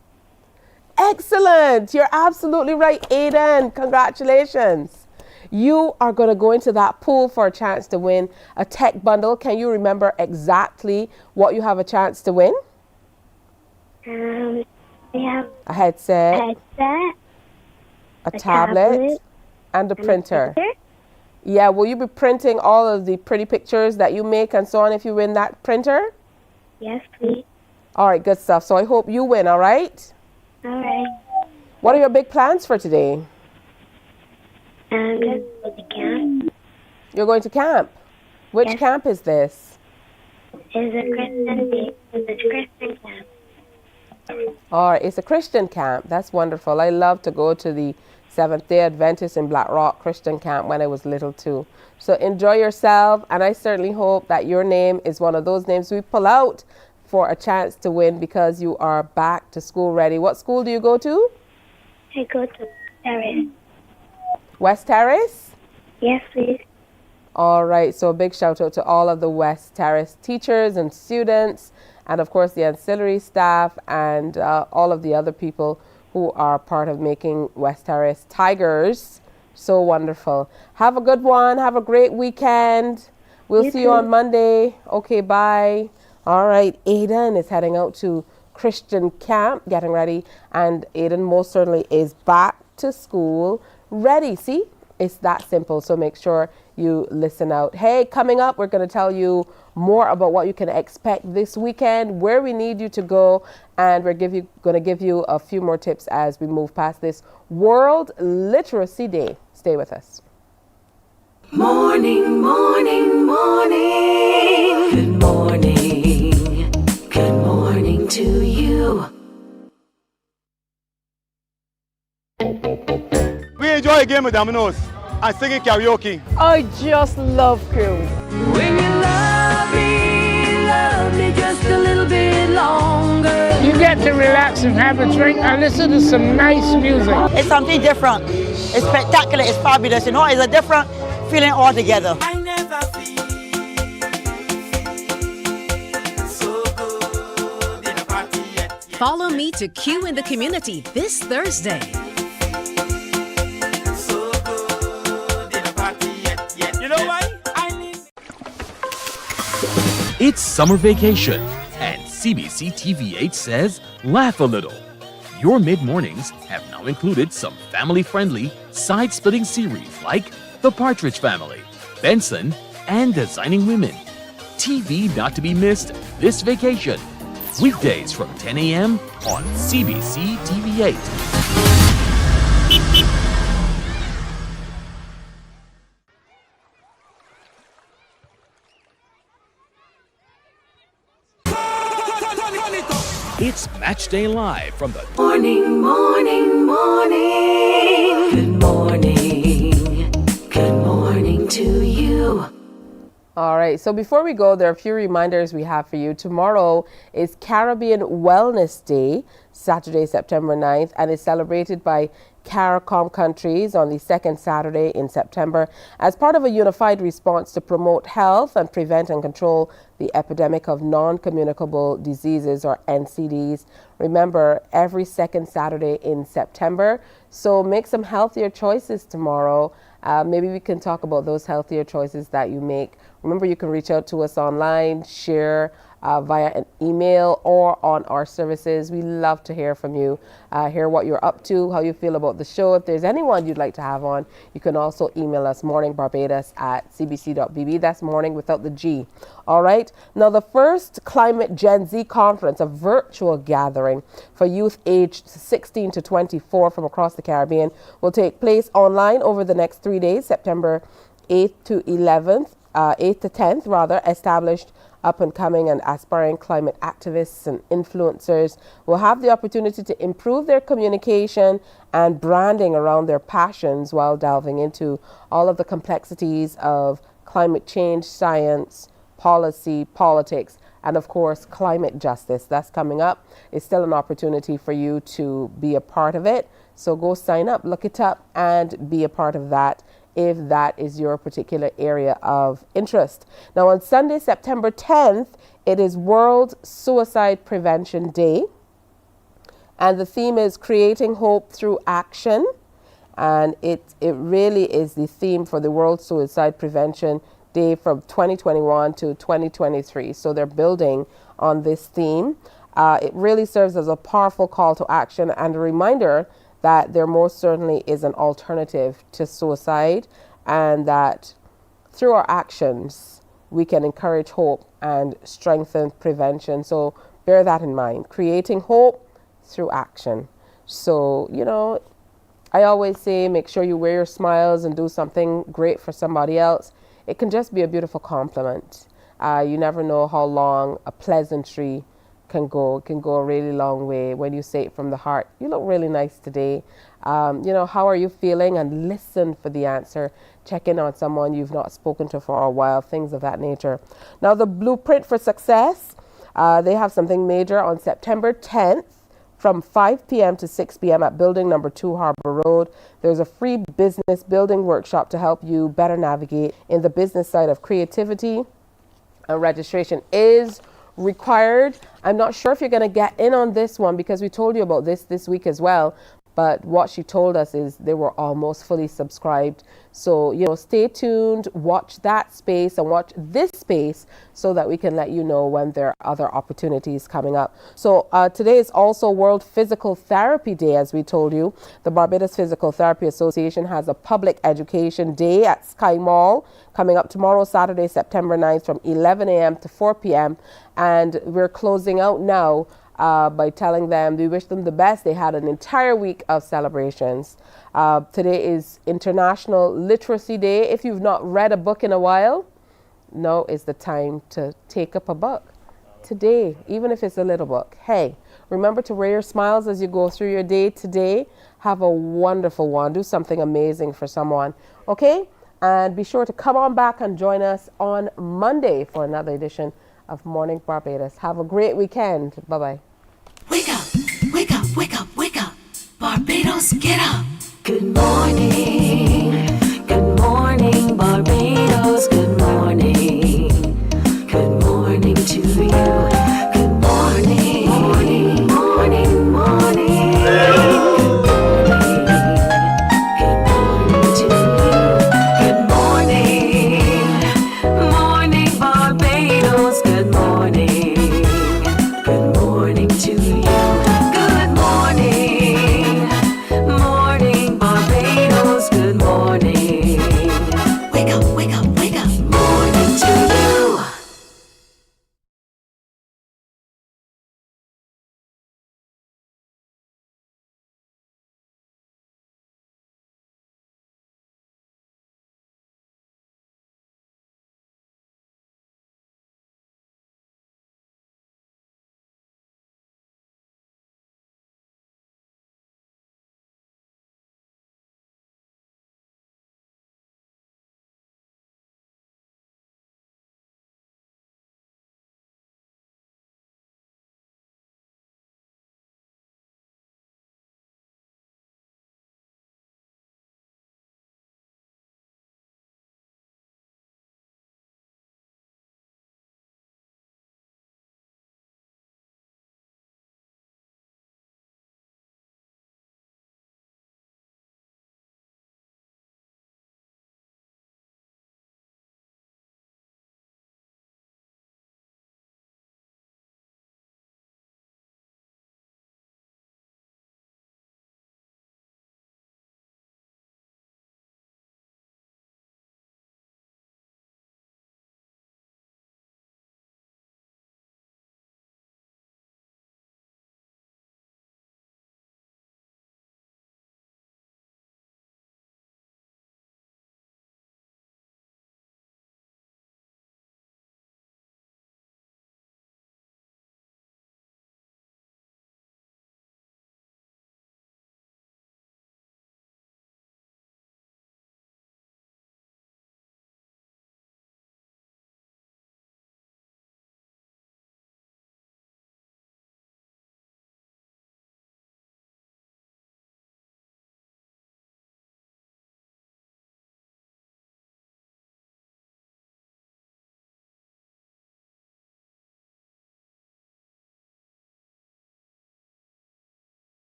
Excellent. You're absolutely right, Aiden. Congratulations. You are going to go into that pool for a chance to win a tech bundle. Can you remember exactly what you have a chance to win? We have A headset, a tablet, and a and a printer. printer. Yeah, will you be printing all of the pretty pictures that you make and so on if you win that printer? Yes, please. All right, good stuff. So I hope you win, all right? All right. What are your big plans for today? I'm going to go to camp. You're going to camp. Which Yes. camp is this? It's a Christian camp. All right, it's a Christian camp. That's wonderful. I love to go to the Seventh-day Adventist in Black Rock Christian camp when I was little too. So enjoy yourself, and I certainly hope that your name is one of those names we pull out for a chance to win because you are back to school ready. What school do you go to? I go to Terrace. West Terrace? Yes, please. All right, so a big shout out to all of the West Terrace teachers and students, and of course the ancillary staff and all of the other people who are part of making West Terrace Tigers so wonderful. Have a good one. Have a great weekend. We'll You see you too. on Monday. Okay, bye. All right, Aiden is heading out to Christian camp, getting ready, and Aiden most certainly is back to school ready. See, it's that simple. So make sure you listen out. Hey, coming up, we're going to tell you more about what you can expect this weekend, where we need you to go, and we're going to give you a few more tips as we move past this World Literacy Day. Stay with us. Morning, morning, morning. Good morning. Good morning to you. We enjoy a game of dominoes and singing karaoke. I just love crew. When you love me just a little bit longer. You get to relax and have a drink and listen to some nice music. It's something different. It's spectacular. It's fabulous. You know, it's a different feeling altogether. Follow me to Q in the Community this Thursday. You know why? It's summer vacation, and CBC TV8 says laugh a little. Your mid-mornings have now included some family-friendly, side-splitting series like The Partridge Family, Benson, and Designing Women. TV not to be missed this vacation. Weekdays from 10 a.m. on CBC TV8. It's Match Day Live from the Morning, morning, morning. Good morning. Good morning to you. All right, so before we go, there are a few reminders we have for you. Tomorrow is Caribbean Wellness Day, Saturday, September 9th, and is celebrated by CARICOM countries on the second Saturday in September as part of a unified response to promote health and prevent and control the epidemic of non-communicable diseases, or NCDs. Remember, every second Saturday in September. So make some healthier choices tomorrow. Maybe we can talk about those healthier choices that you make. Remember, you can reach out to us online, share via an email or on our services. We love to hear from you, hear what you're up to, how you feel about the show. If there's anyone you'd like to have on, you can also email us morningbarbados@cbc.bb. That's morning without the G. All right. Now, the first Climate Gen Z conference, a virtual gathering for youth aged 16 to 24 from across the Caribbean, will take place online over the next 3 days, September 8th to 10th, established up and coming and aspiring climate activists and influencers will have the opportunity to improve their communication and branding around their passions while delving into all of the complexities of climate change, science, policy, politics, and of course, climate justice. That's coming up. It's still an opportunity for you to be a part of it. So go sign up, look it up, and be a part of that if that is your particular area of interest. Now, on Sunday, September 10th, it is World Suicide Prevention Day. And the theme is Creating Hope Through Action. And it really is the theme for the World Suicide Prevention Day from 2021 to 2023. So they're building on this theme. It really serves as a powerful call to action and a reminder that there most certainly is an alternative to suicide, and that through our actions, we can encourage hope and strengthen prevention. So bear that in mind, creating hope through action. So, you know, I always say, make sure you wear your smiles and do something great for somebody else. It can just be a beautiful compliment. You never know how long a pleasantry can go. It can go a really long way when you say it from the heart. You look really nice today. You know, how are you feeling? And listen for the answer. Check in on someone you've not spoken to for a while, things of that nature. Now, the Blueprint for Success, they have something major on September 10th from 5 p.m. to 6 p.m. at building number 2 Harbor Road. There's a free business building workshop to help you better navigate in the business side of creativity. Registration is required. I'm not sure if you're going to get in on this one because we told you about this week as well. But what she told us is they were almost fully subscribed. So, you know, stay tuned, watch that space and watch this space so that we can let you know when there are other opportunities coming up. So today is also World Physical Therapy Day, as we told you. The Barbados Physical Therapy Association has a public education day at Sky Mall coming up tomorrow, Saturday, September 9th from 11 a.m. to 4 p.m. And we're closing out now by telling them we wish them the best. They had an entire week of celebrations. Today is International Literacy Day. If you've not read a book in a while, now is the time to take up a book. Today, even if it's a little book. Hey, remember to wear your smiles as you go through your day today. Have a wonderful one. Do something amazing for someone. Okay? And be sure to come on back and join us on Monday for another edition of Morning Barbados. Have a great weekend. Bye-bye. Wake up, wake up, wake up, wake up. Barbados, get up. Good morning.